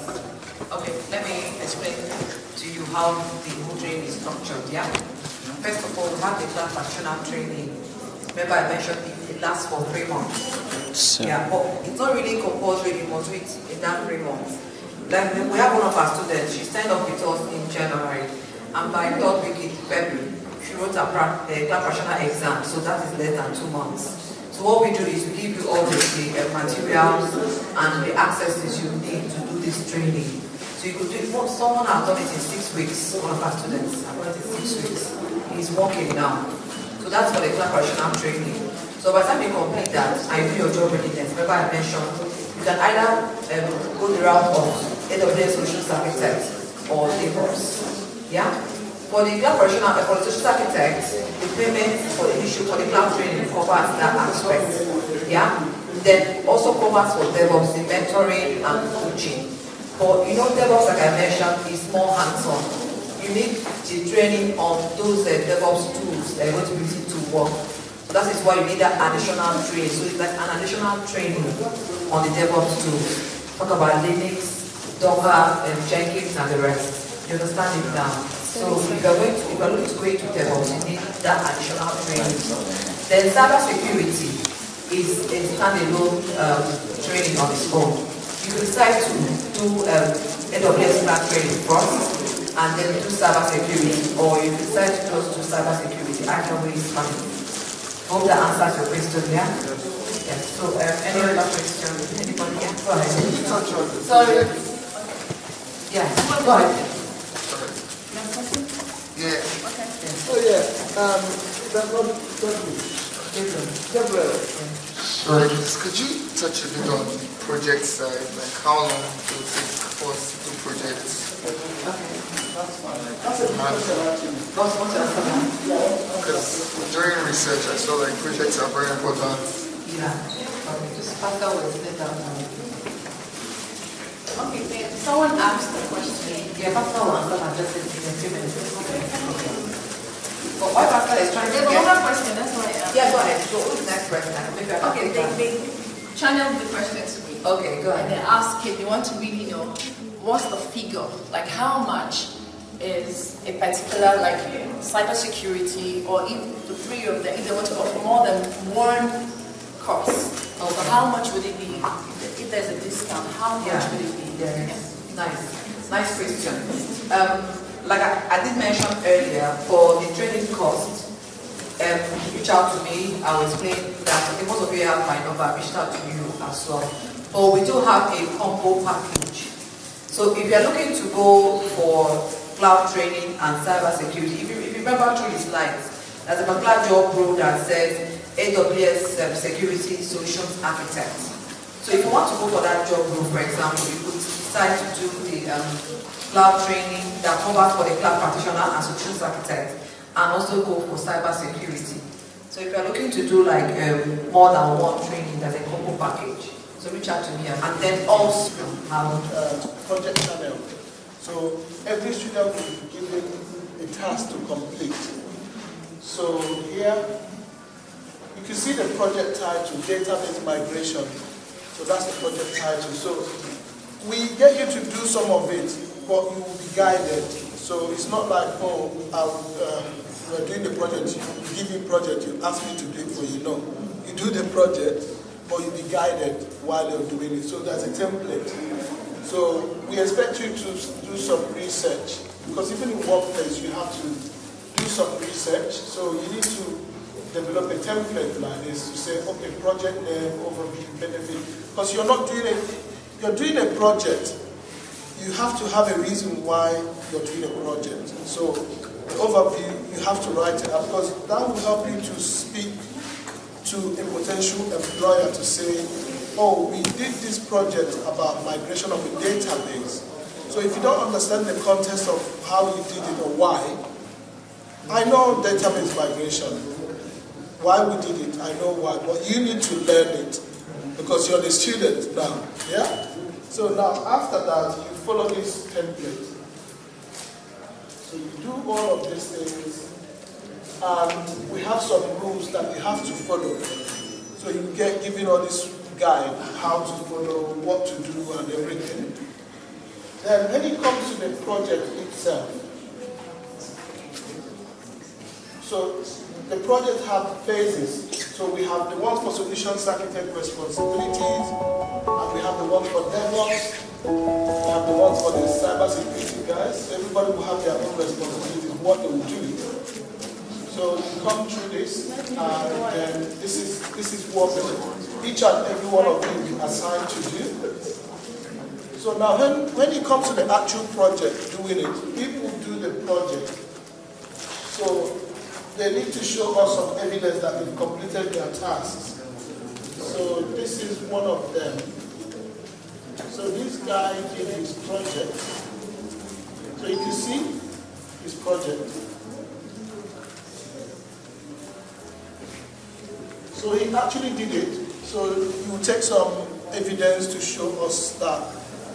okay, let me explain to you how the whole training is structured, yeah? First of all, we have the cloud practitioner training. Remember I mentioned it lasts for 3 months. Yeah, but it's not really compulsory, you must do it in that 3 months. Like we have one of our students, she signed up with us in January, and by 3rd week in February, she wrote a cloud practitioner exam, so that is less than 2 months. So what we do is we give you all the materials and the accesses you need to do this training. So you could do it, someone has done it in 6 weeks, one of our students has done it in 6 weeks. He's working now. So that's for the cloud practitioner training. So by the time you complete that and you do your job readiness, remember I mentioned, you can either go the route of AWS Solutions Architect or DevOps. Yeah? For the cloud practitioner, for the Solutions Architect, the payment for the issue for the cloud training covers that aspect. Yeah? Then also covers for DevOps, the mentoring and coaching. For DevOps, like I mentioned, is more hands-on. You need the training on those DevOps tools that are going to be used to work. So that is why you need that additional training. So it's like an additional training on the DevOps tools. Talk about Linux, Docker, Jenkins, and the rest. You understand it now? So if you're going to go into DevOps, you need that additional training. Then cybersecurity is a standalone training on its own. You can decide to do AWS Cloud training first, and then do cybersecurity, or you can decide to just do cybersecurity. Either way is fine. Hope that answers your question, yeah? Yes. So any other question? Anybody? Yeah, go ahead. Sorry. Yeah, go ahead. Yeah. Okay. Oh yeah, that's not Gabriel. Sorry, could you touch a bit on the project side, like how long it will take for us to do projects? Okay. That's fine. That's a good question, actually. That's what you're saying. Because during research, I saw like projects are very important. Yeah. Okay, just Pascal will explain that now. Okay, then someone asked the question. Yeah, Pascal will answer and just in a few minutes. Okay. But why Pascal is trying to There's get... another question, that's why I asked. Yeah, go ahead. So who's the next person? Maybe I can Okay, take that. they channeled the question to me. Okay, go And they ahead. ask if they want to really know what's the figure, like how much is a particular like cybersecurity, or if the three of them, if they want to offer more than one course, so how much would it be? If there's a discount, how much would it be? Yeah. Nice question. Like I did mention earlier, for the training cost, reach out to me. I will explain that. Okay, most of you have my number. I reached out to you as well. But we do have a combo package. So if you are looking to go for cloud training and cybersecurity, if you remember through the slides, there's a particular job role that says AWS Security Solutions Architect. So if you want to go for that job role, for example, you could decide to do the cloud training that covers for the cloud practitioner and solutions architect, and also go for cybersecurity. So if you're looking to do like more than one training, there's a combo package. So reach out to me, and then also Project channel. So every student will be given a task to complete. So here, you can see the project title, database migration. So that's the project title. So we get you to do some of it, but you will be guided. So it's not like, oh, we're doing the project, you give me project, you ask me to do it for you. No, you do the project, but you'll be guided while you're doing it. So there's a template. So we expect you to do some research, because even in workplace, you have to do some research. So you need to develop a template like this to say, okay, project name, overview, benefit. Because you're not doing it, you're doing a project, you have to have a reason why you're doing a project. So the overview, you have to write it up, because that will help you to speak to a potential employer to say, oh, we did this project about migration of a database. So if you don't understand the context of how you did it or why, I know database migration. Why we did it, I know why, but you need to learn it because you're the student now, yeah? So now after that, you follow this template. So you do all of these things, and we have some rules that you have to follow. So you get given all this guide, how to follow, what to do, and everything. Then when it comes to the project itself, so the project have phases. So we have the ones for solutions architect responsibilities, and we have the ones for DevOps, we have the ones for the cybersecurity guys. Everybody will have their own responsibilities, what they will do. So you come through this, and then this is what each and every one of you are assigned to do. So now when it comes to the actual project, doing it, people do the project. So they need to show us some evidence that they've completed their tasks. So this is one of them. So this guy did his project. So you can see his project. So he actually did it. So you take some evidence to show us that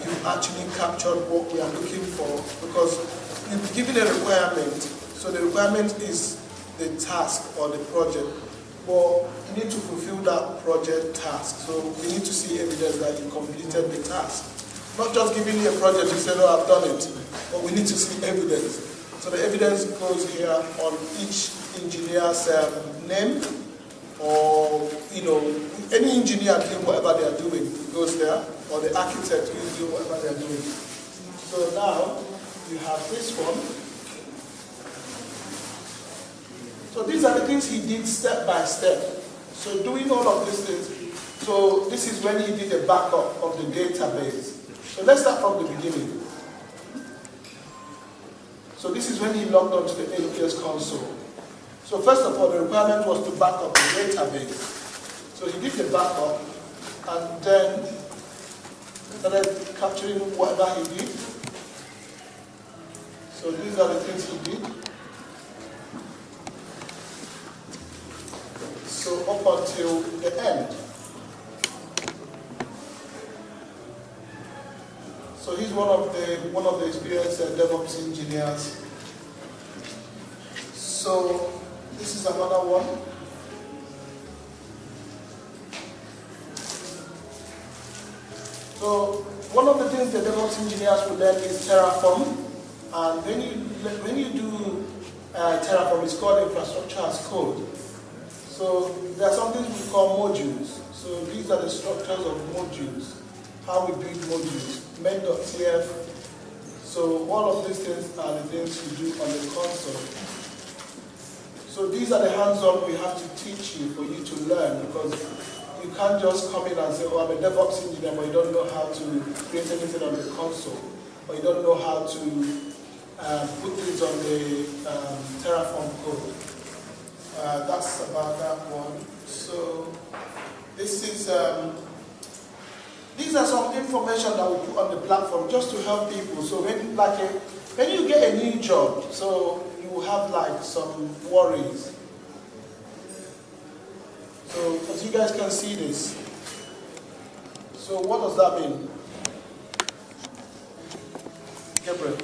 you actually captured what we are looking for, because you've given a requirement. So the requirement is the task or the project, but you need to fulfill that project task. So we need to see evidence that you completed the task. Not just giving you a project, you say, no, I've done it, but we need to see evidence. So the evidence goes here on each engineer's name, or, any engineer doing whatever they are doing goes there, or the architect who is doing whatever they are doing. So now, you have this one. So these are the things he did step by step. So doing all of these things, so this is when he did the backup of the database. So let's start from the beginning. So this is when he logged onto the AWS console. So first of all, the requirement was to back up the database. So he did the backup, and then started capturing whatever he did. So So these are the things he did. So up until the end. So he's one of the experienced DevOps engineers. So this is another one. So one of the things the DevOps engineers will learn is Terraform. And when you do Terraform, it's called infrastructure as code. So there are some things we call modules. So these are the structures of modules, how we build modules, main.tf. So all of these things are the things we do on the console. So these are the hands-on we have to teach you for you to learn, because you can't just come in and say, oh, I'm a DevOps engineer, but you don't know how to create anything on the console, or you don't know how to put things on the Terraform code. That's about that one. So this is, these are some information that we put on the platform just to help people. So when you get a new job, so you will have like some worries. So as you guys can see this. So what does that mean? Gabriel.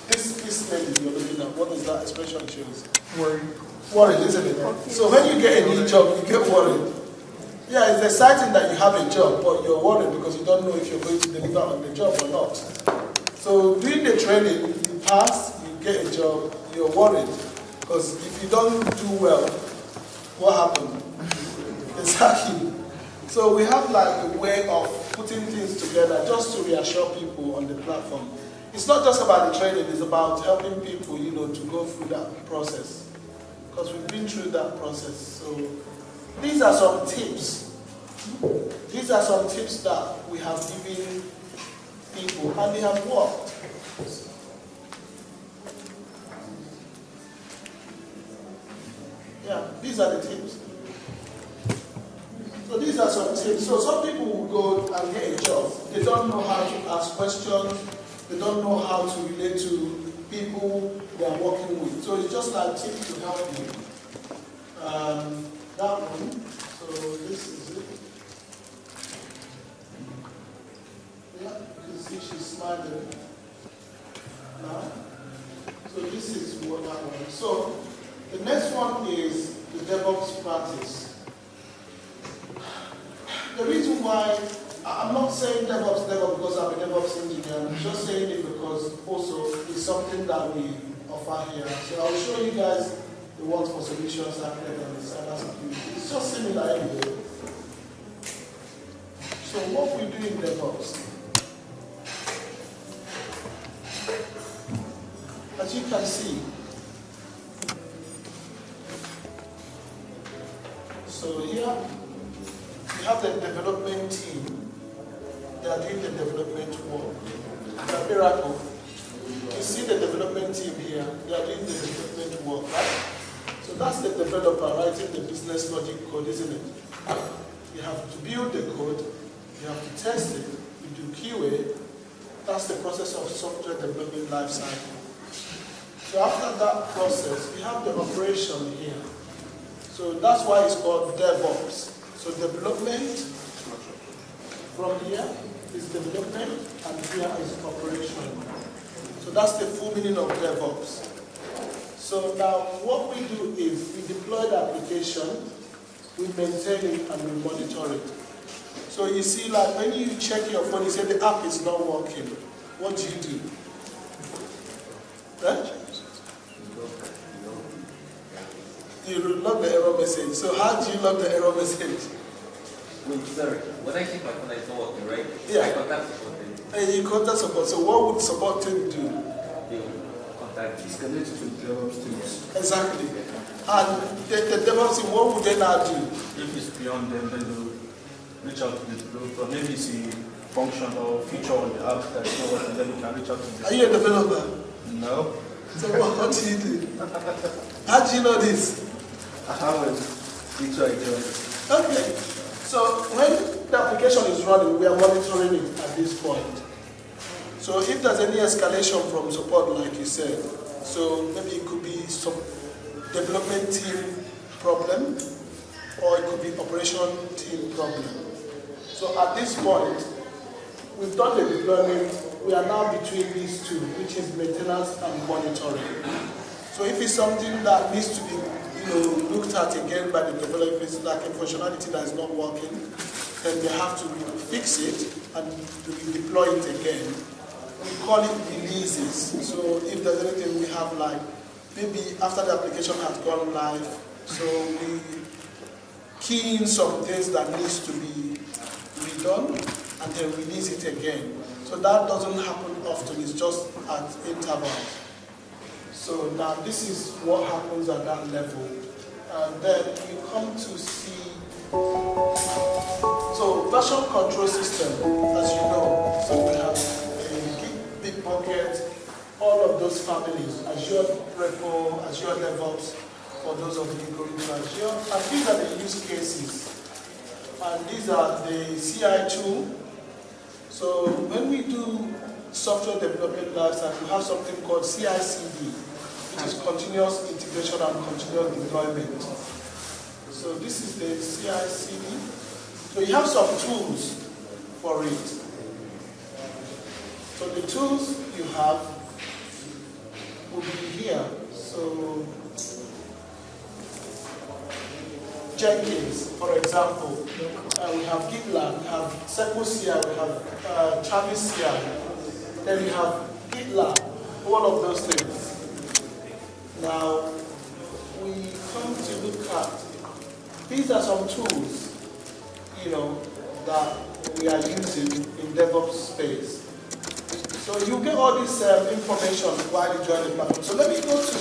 This lady you're looking at, what does that expression choose? Worried. Worried, isn't it? So when you get a new job, you get worried. Yeah, it's exciting that you have a job, but you're worried because you don't know if you're going to deliver on the job or not. So during the training, you pass, you get a job, you're worried. Because if you don't do well, what happened? Exactly. So we have like a way of putting things together just to reassure people on the platform. It's not just about the training, it's about helping people, to go through that process. Because we've been through that process. So these are some tips. These are some tips that we have given people, and they have worked. Yeah, these are the tips. So these are some tips. So some people will go and get a job. They don't know how to ask questions. They don't know how to relate to people they are working with. So it's just like tips to help you. That one. So this is it. Yeah, you can see she's smiling. So this is what that one. So the next one is the DevOps practice. The reason why I'm not saying DevOps because I'm a DevOps engineer. I'm just saying it because also it's something that we offer here. So I'll show you guys the ones for solutions architect and the cybersecurity. It's just similar anyway. So what we do in DevOps, as you can see, so here we have the development team. They are doing the development work. The miracle. You see the development team here. They are doing the development work, right? So that's the developer writing the business logic code, isn't it? You have to build the code. You have to test it. You do QA. That's the process of software development lifecycle. So after that process, we have the operation here. So that's why it's called DevOps. So development from here is development, and here is operation. So that's the full meaning of DevOps. So now what we do is we deploy the application, we maintain it, and we monitor it. So you see, like when you check your phone, you say the app is not working. What do? Right? You log the error message. So how do you log the error message? Wait, sorry. When I check my phone, it's not working, right? Yeah. I contact support team. And you contact support. So what would support team do? They will contact you. Disconnect to DevOps teams. Exactly. And the DevOps team, what would they now do? If it's beyond them, then they'll reach out to the developer. Maybe it's a function or feature on the app that is not working, then you can reach out to the Are you a developer? No. So what do you do? How do you know this? I haven't. Little idea. Okay. So when the application is running, we are monitoring it at this point. So if there's any escalation from support, like you said, so maybe it could be some development team problem, or it could be operation team problem. So at this point, we've done the deployment. We are now between these two, which is maintenance and monitoring. So if it's something that needs to be looked at again by the developers, like a functionality that is not working, then they have to fix it and deploy it again. We call it releases. So if there's anything we have, like maybe after the application has gone live, so we key in some things that needs to be redone and then release it again. So that doesn't happen often, it's just at intervals. So now this is what happens at that level. And then you come to see, so version control system, as you know, so we have a big bucket, all of those families, Azure Repo, Azure DevOps, for those of you going to Azure. And these are the use cases. And these are the CI tool. So when we do software development lifecycle, we have something called CI/CD, which is continuous integration and continuous deployment. So this is the CI/CD. So you have some tools for it. So the tools you have will be here. So Jenkins, for example, we have GitLab, we have CircleCI, we have Travis CI, then we have GitLab, all of those things. Now, we come to look at, these are some tools, that we are using in DevOps space. So you get all this information while you join the platform. So let me go to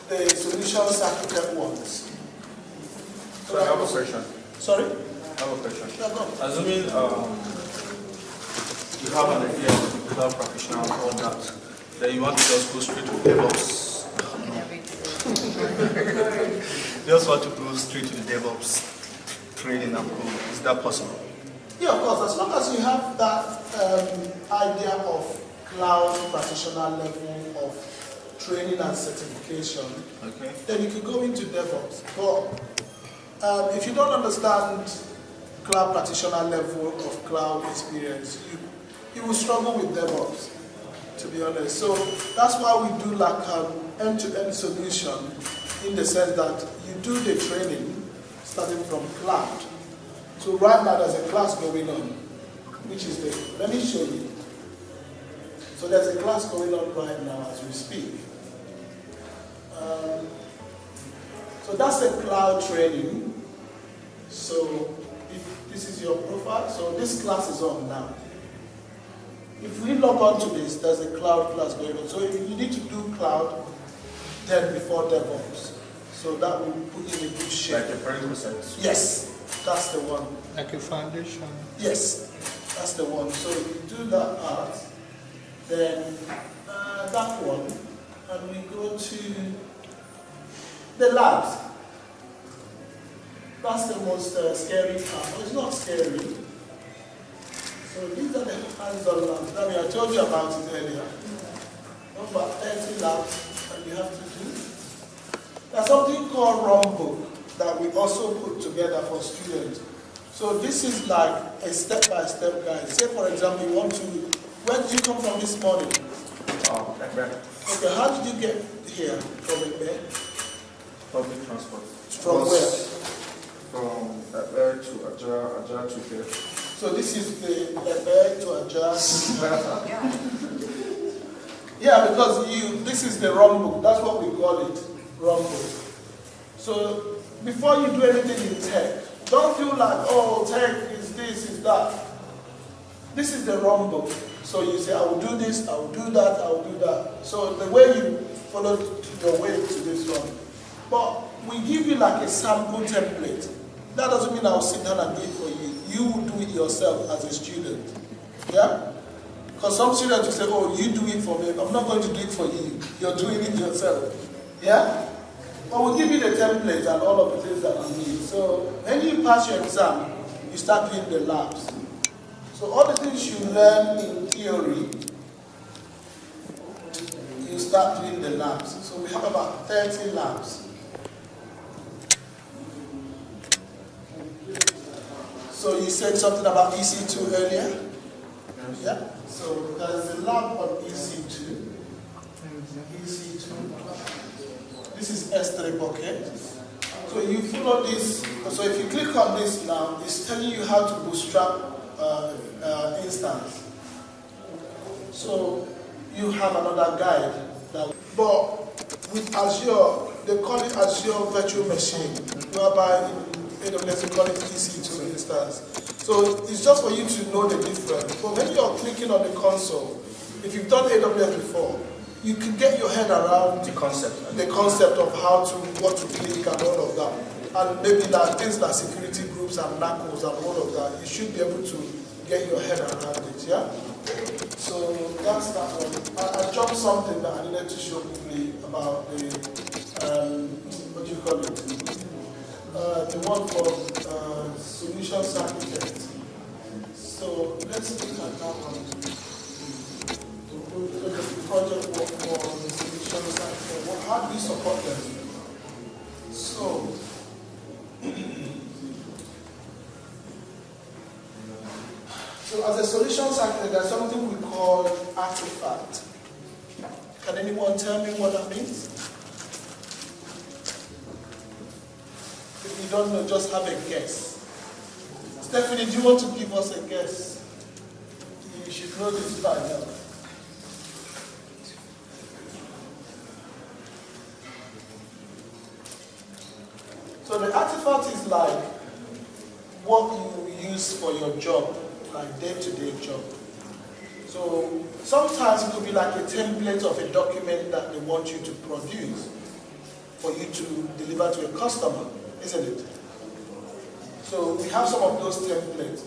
the solutions architect ones. So I have a question. Sorry? I have a question. Yeah, go. Assuming you have an idea of the cloud practitioner and all that, then you want to just go straight to DevOps. Just want to go straight to the DevOps training and code. Is that possible? Yeah, of course. As long as you have that idea of cloud practitioner level of training and certification, okay, then you could go into DevOps. But if you don't understand cloud practitioner level of cloud experience, you will struggle with DevOps, to be honest. So that's why we do like an end-to-end solution, in the sense that you do the training starting from cloud. So right now there's a class going on, which is let me show you. So there's a class going on right now as we speak. So that's a cloud training. So if this is your profile, so this class is on now. If we log on to this, there's a cloud class going on. So if you need to do cloud, then before DevOps. So that will put you in a good shape. like a prerequisite. Yes, that's the one. Like a foundation? Yes, that's the one. So if you do that part, then that one, and we go to the labs. That's the most scary part. It's not scary. So these are the hands-on labs. I mean, I told you about it earlier. About 30 labs that you have to do. There's something called Runbook that we also put together for students. So this is like a step-by-step guide. Say, for example, you want to, where did you come from this morning? Okay, how did you get here from there? Public transport. From where? From there to Ajah to here. So this is the bed to adjust. Yeah, because this is the Runbook. That's what we call it, Runbook. So before you do anything in tech, don't feel like, oh, tech is this, is that. This is the Runbook. So you say, I will do this, I will do that, I will do that. So the way you follow your way to this one. But we give you like a sample template. That doesn't mean I will sit down and do it for you. You will do it yourself as a student. Yeah? Because some students will say, oh, you do it for me. I'm not going to do it for you. You're doing it yourself. Yeah? But we'll give you the template and all of the things that you need. So when you pass your exam, you start doing the labs. So all the things you learn in theory, start doing the labs. So we have about 30 labs. So you said something about EC2 earlier? Yeah? So there's a lab on EC2. EC2. This is S3 bucket. So you follow this. So if you click on this now, it's telling you how to bootstrap instance. So you have another guide. But with Azure, they call it Azure Virtual Machine, whereby in AWS they call it EC2 instance. So it's just for you to know the difference. But when you're clicking on the console, if you've done AWS before, you can get your head around the concept of how to, what to click and all of that. And maybe that things like security groups and NACOs and all of that, you should be able to get your head around it, yeah? So that's that one. I dropped something that I needed to show quickly about the, what do you call it? The one for solutions architect. So let's look at that one. The project work for the solutions architect. How do we support them? So, as a solutions architect, there's something we call artifact. Can anyone tell me what that means? If you don't know, just have a guess. Stephanie, do you want to give us a guess? You should know this by now. So the artifact is like what you use for your job, like day-to-day job. So sometimes it could be like a template of a document that they want you to produce for you to deliver to a customer, isn't it? So we have some of those templates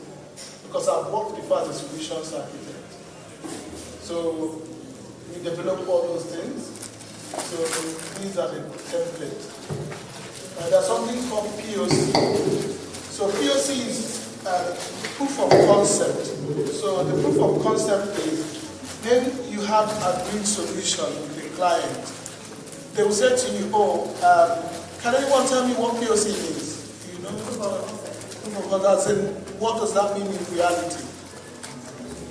because I've worked before as a solutions architect. So we develop all those things. So these are the templates. There's something called POC. So POC is proof of concept. So the proof of concept is when you have a agreed solution with the client, they will say to you, can anyone tell me what POC means? You know, proof of concept. What does that mean in reality?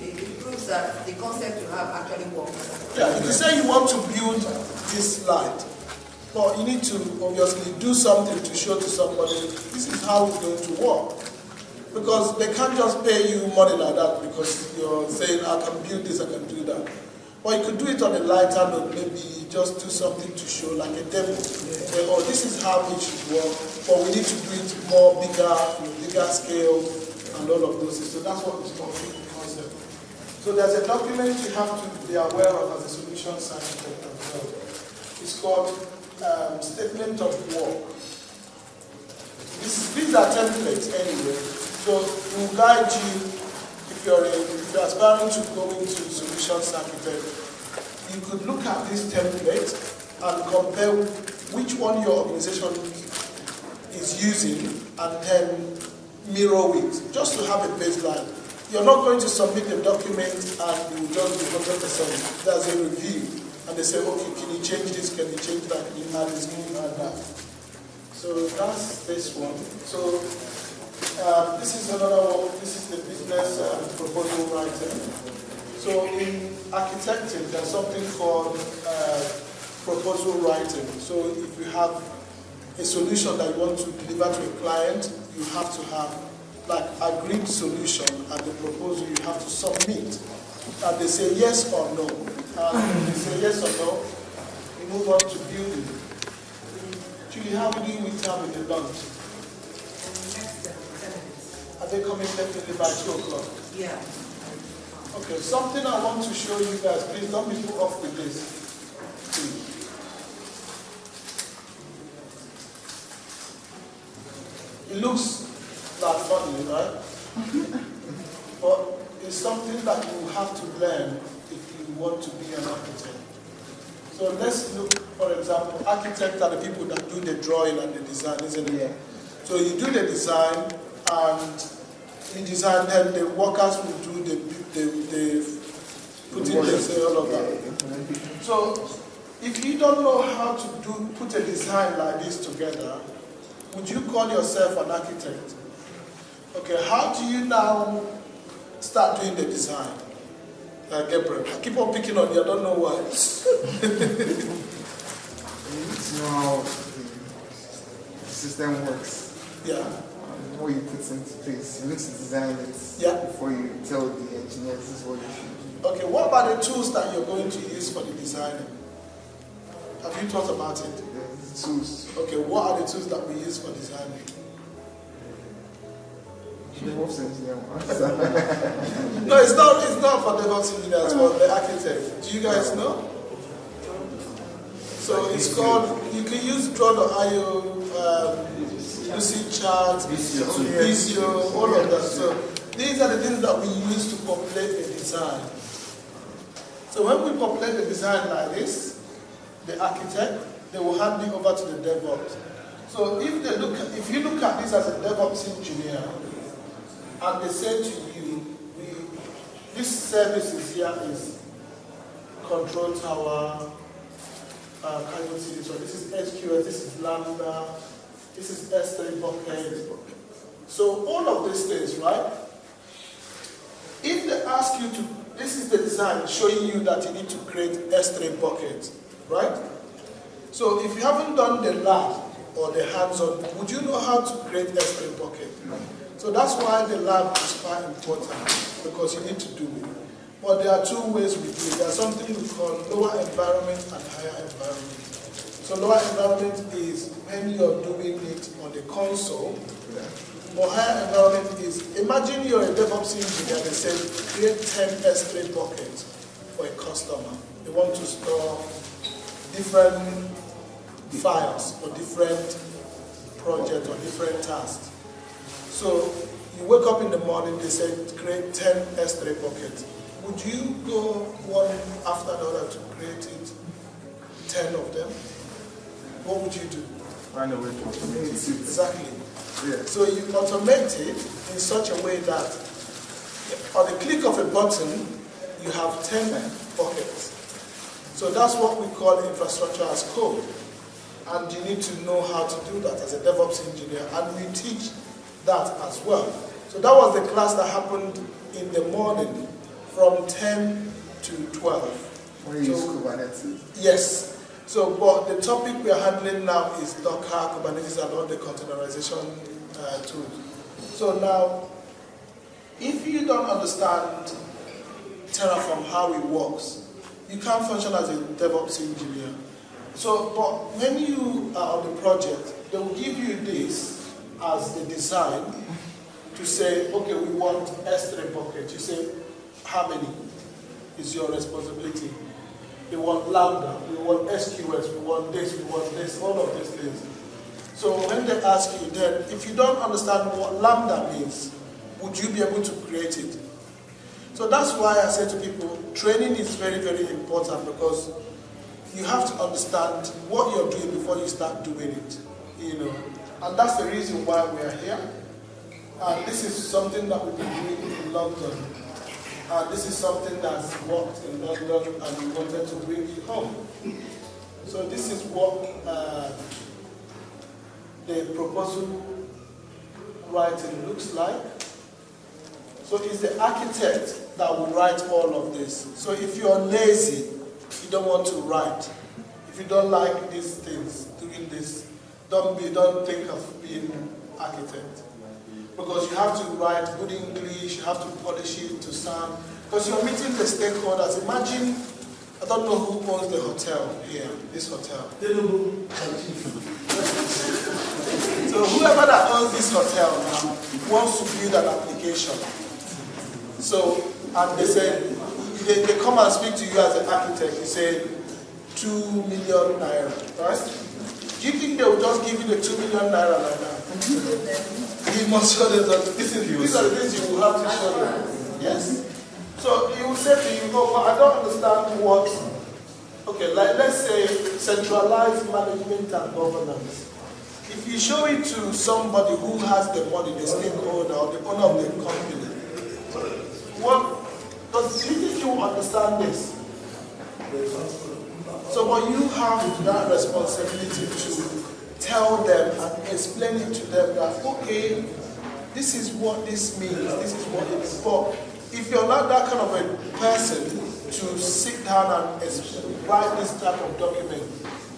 It proves that the concept you have actually works. Yeah, if you say you want to build this light, but you need to obviously do something to show to somebody this is how it's going to work. Because they can't just pay you money like that because you're saying, I can build this, I can do that. Or you could do it on a lighter note, maybe just do something to show like a demo. Where, this is how it should work, but we need to do it more bigger scale and all of those things. So that's what is called proof of concept. So there's a document you have to be aware of as a solutions architect as well. It's called statement of work. These are templates anyway. So it will guide you if you're aspiring to go into solutions architect. You could look at this template and compare which one your organization is using and then mirror it, just to have a baseline. You're not going to submit a document and you will just be 100%. There's a review. And they say, okay, can you change this? Can you change that? Can you add this? Can you add that? So that's this one. So this is another one. This is the business proposal writing. So in architecting, there's something called proposal writing. So if you have a solution that you want to deliver to a client, you have to have like agreed solution and the proposal you have to submit. And they say yes or no. And they say yes or no, we move on to building. Julie, how are we doing with time with the lunch? Are they coming definitely by 2 o'clock? Yeah. Okay, something I want to show you guys. Please don't be put off with this. It looks like funny, right? But it's something that you have to learn if you want to be an architect. So let's look, for example, architects are the people that do the drawing and the design, isn't it? Yeah. So you do the design, and in design, then the workers will do the put in the all of that. So if you don't know how to put a design like this together, would you call yourself an architect? Okay, how do you now start doing the design? Gabriel, I keep on picking on you, I don't know why. You need to know how the system works. Yeah. What you put into place. You need to design it before you tell the engineer this is what you should do. Okay, what about the tools that you're going to use for the designing? Have you thought about it? The tools. Okay, what are the tools that we use for designing? DevOps engineer. No, it's not for DevOps engineers, it's for the architect. Do you guys know? So it's called, you can use Draw.io, Lucidchart, Visio, all of that. So these are the things that we use to populate the design. So when we populate the design like this, the architect, they will hand it over to the DevOps. So if you look at this as a DevOps engineer, and they say to you, this services here is control tower, can you see this one? This is SQS, this is Lambda, this is S3 bucket. So all of these things, right? If they ask you to, this is the design showing you that you need to create S3 bucket, right? So if you haven't done the lab or the hands-on, would you know how to create S3 bucket? So that's why the lab is quite important, because you need to do it. But there are two ways we do it. There's something we call lower environment and higher environment. So lower environment is when you're doing it on the console. But higher environment is, imagine you're a DevOps engineer, they say create 10 S3 buckets for a customer. They want to store different files for different projects or different tasks. So you wake up in the morning, they say create 10 S3 buckets. Would you go one after another to create it, 10 of them? What would you do? Find a way to automate it. Exactly. Yeah. So you automate it in such a way that on the click of a button, you have 10 buckets. So that's what we call infrastructure as code. And you need to know how to do that as a DevOps engineer. And we teach that as well. So that was the class that happened in the morning from 10 to 12. Where you use Kubernetes? Yes. So, but the topic we are handling now is Docker, Kubernetes, and all the containerization tools. So now, if you don't understand Terraform, how it works, you can't function as a DevOps engineer. So, but when you are on the project, they will give you this as the design to say, okay, we want S3 bucket. You say, how many is your responsibility? We want Lambda, we want SQS, we want this, all of these things. So when they ask you then, if you don't understand what Lambda means, would you be able to create it? So that's why I say to people, training is very, very important, because you have to understand what you're doing before you start doing it, you know. And that's the reason why we are here. And this is something that we've been doing in London. And this is something that's worked in London, and we wanted to bring it home. So this is what the proposal writing looks like. So it's the architect that will write all of this. So if you're lazy, you don't want to write, if you don't like these things, doing this, don't think of being architect. Because you have to write good English, you have to polish it to sound, because you're meeting the stakeholders. Imagine, I don't know who owns the hotel here, this hotel. So whoever that owns this hotel now wants to build an application. So, and they say, they come and speak to you as an architect, you say 2 million naira, right? Do you think they will just give you the 2 million naira like that? You must show them that these are the things you will have to show them. Yes. So he will say to you, oh, but I don't understand what, okay, like let's say centralized management and governance. If you show it to somebody who has the money, the stakeholder or the owner of the company, what, do you think you will understand this? So, but you have that responsibility to tell them and explain it to them that, okay, this is what this means, this is what it is. But if you're not that kind of a person to sit down and write this type of document,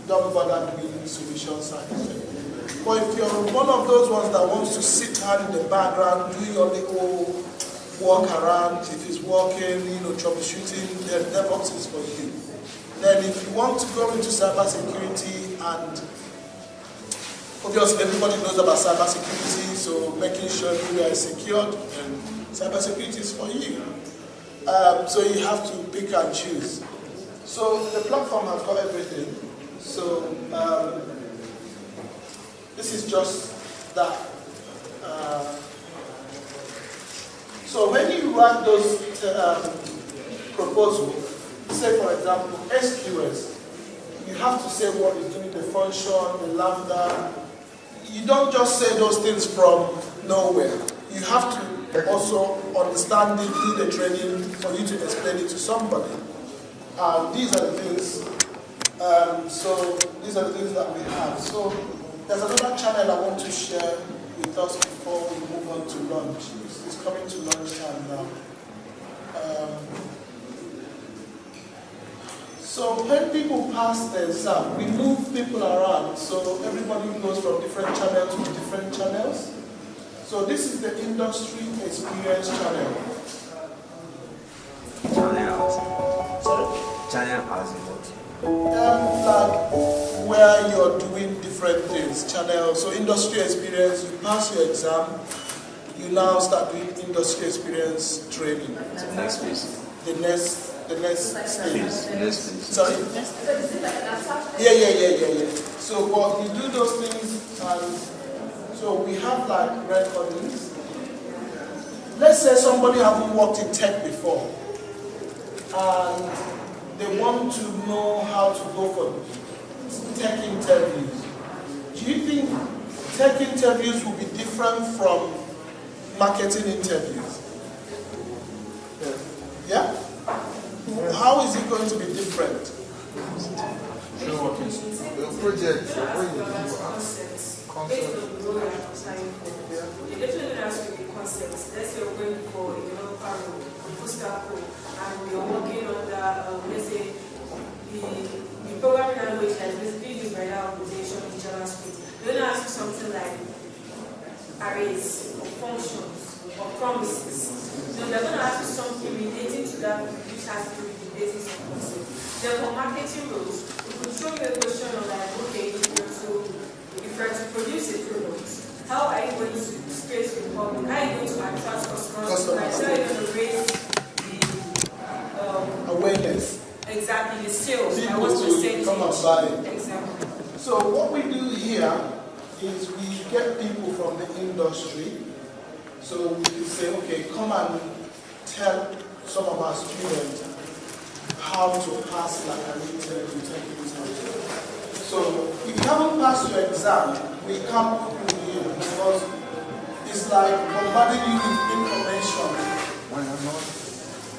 don't bother doing solution science. But if you're one of those ones that wants to sit down in the background, do your little walk around, if it's working, troubleshooting, then DevOps is for you. Then if you want to go into cybersecurity, and obviously everybody knows about cybersecurity, so making sure you are secured, and cybersecurity is for you. So you have to pick and choose. So the platform has got everything. So this is just that. So when you write those proposals, say for example SQS, you have to say what is doing the function, the lambda. You don't just say those things from nowhere. You have to also understand it, do the training for you to explain it to somebody. These are the things. So these are the things that we have. So there's another channel I want to share with us before we move on to lunch. It's coming to lunchtime now. So when people pass the exam, we move people around. So everybody goes from different channels to different channels. So this is the industry experience channel. Sorry? Channel as in what? Like where you're doing different things. Channel. So industry experience, you pass your exam, you now start doing industry experience training. So next phase. The next stage. Sorry? Yeah. So but you do those things, and so we have like recordings. Let's say somebody hasn't worked in tech before, and they want to know how to go for tech interviews. Do you think tech interviews will be different from marketing interviews? Yeah? How is it going to be different? Your project, what you do, concepts. Based on the role you're applying for. You definitely have to be concepts. Let's say you're going for a developer role, full stack role, and you're working on let's say, the programming language that is basically used by that organization in JavaScript. They're going to ask you something like arrays, or functions, or promises. So they're going to ask you something relating to that which has to do with the basis of concept. Then for marketing roles, we could show you a question of like, okay, if you're to produce a product, how are you going to space the public? How are you going to attract customers? How are you going to raise the awareness? Exactly, the sales. People to come and buy. Exactly. So what we do here is we get people from the industry. So we can say, okay, come and tell some of our students how to pass like an interview, tech interview. So if you haven't passed your exam, we can't put you in because it's like bombarding you with information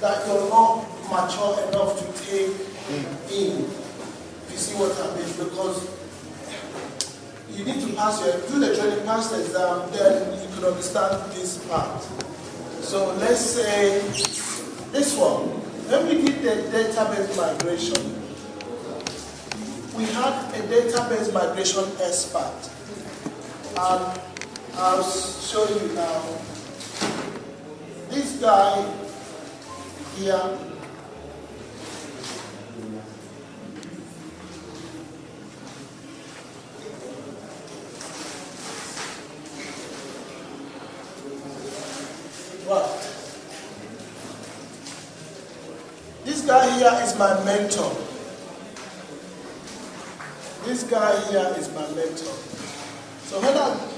that you're not mature enough to take in. You see what I mean? Because you need to do the training, pass the exam, then you can understand this part. So let's say this one. When we did the database migration, we had a database migration expert. And I'll show you now. This guy here, right. This guy here is my mentor. This guy here is my mentor.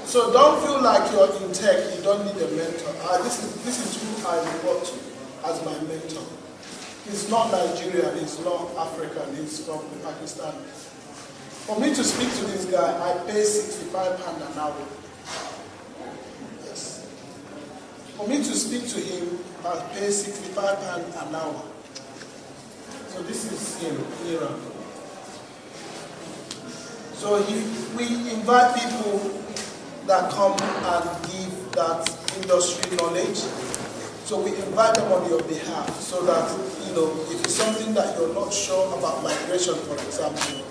So don't feel like you're in tech, you don't need a mentor. This is who I report to as my mentor. He's not Nigerian, he's not African, he's from Pakistan. For me to speak to this guy, I pay £65 an hour. Yes. For me to speak to him, I pay £65 an hour. So this is him, Iran. So if we invite people that come and give that industry knowledge, so we invite them on your behalf so that, if it's something that you're not sure about migration, for example,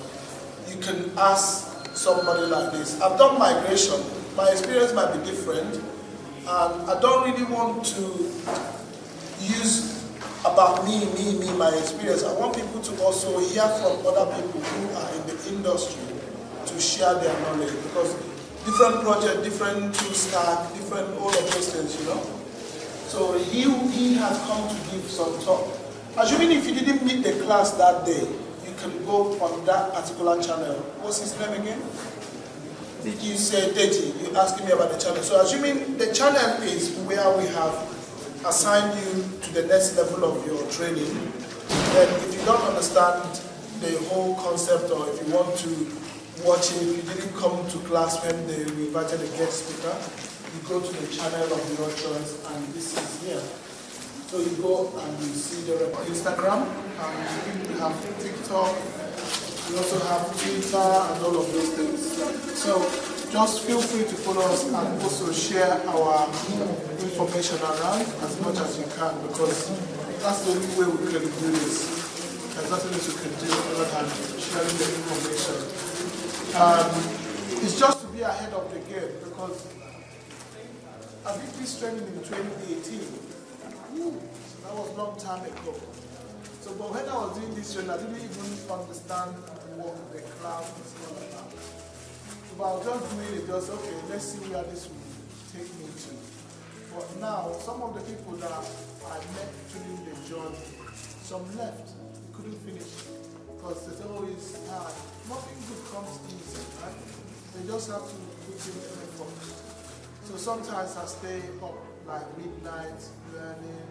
you can ask somebody like this. I've done migration. My experience might be different, and I don't really want to use about me, my experience. I want people to also hear from other people who are in the industry to share their knowledge, because different project, different tool stack, different all of those things, So he has come to give some talk. Assuming if you didn't meet the class that day, you can go on that particular channel. What's his name again? You say Deji, you're asking me about the channel. So assuming the channel is where we have assigned you to the next level of your training, then if you don't understand the whole concept, or if you want to watch it, if you didn't come to class when they invited a guest speaker, you go to the channel of your choice, and this is here. So you go and you see the Instagram, and we have TikTok, we also have Twitter and all of those things. So just feel free to follow us and also share our information around as much as you can, because that's the only way we can do this. There's nothing else you can do other than sharing the information. It's just to be ahead of the game, because I did this training in 2018. So that was a long time ago. So, but when I was doing this training, I didn't even understand what the cloud is all about. So, but I was just doing it, just okay, let's see where this will take me to. But now, some of the people that I met during the journey, some left, they couldn't finish, because there's always hard. Nothing good comes easy, right? They just have to put in the effort. So sometimes I stay up like midnight, learning,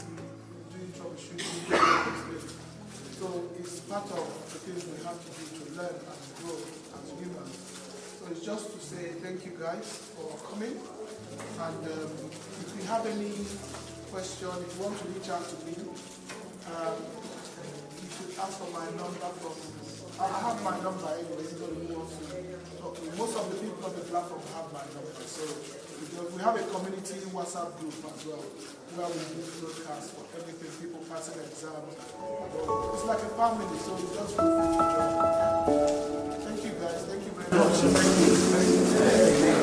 doing troubleshooting. So it's part of the things we have to do to learn and grow as humans. So it's just to say thank you guys for coming. And if you have any question, if you want to reach out to me, you should ask for my number from. I have my number anyway, so you want to talk to me. Most of the people on the platform have my number. So because we have a community WhatsApp group as well, where we do broadcasts for everything, people passing exams. It's like a family, so you just feel free to join. Thank you guys, thank you very much. Thank you.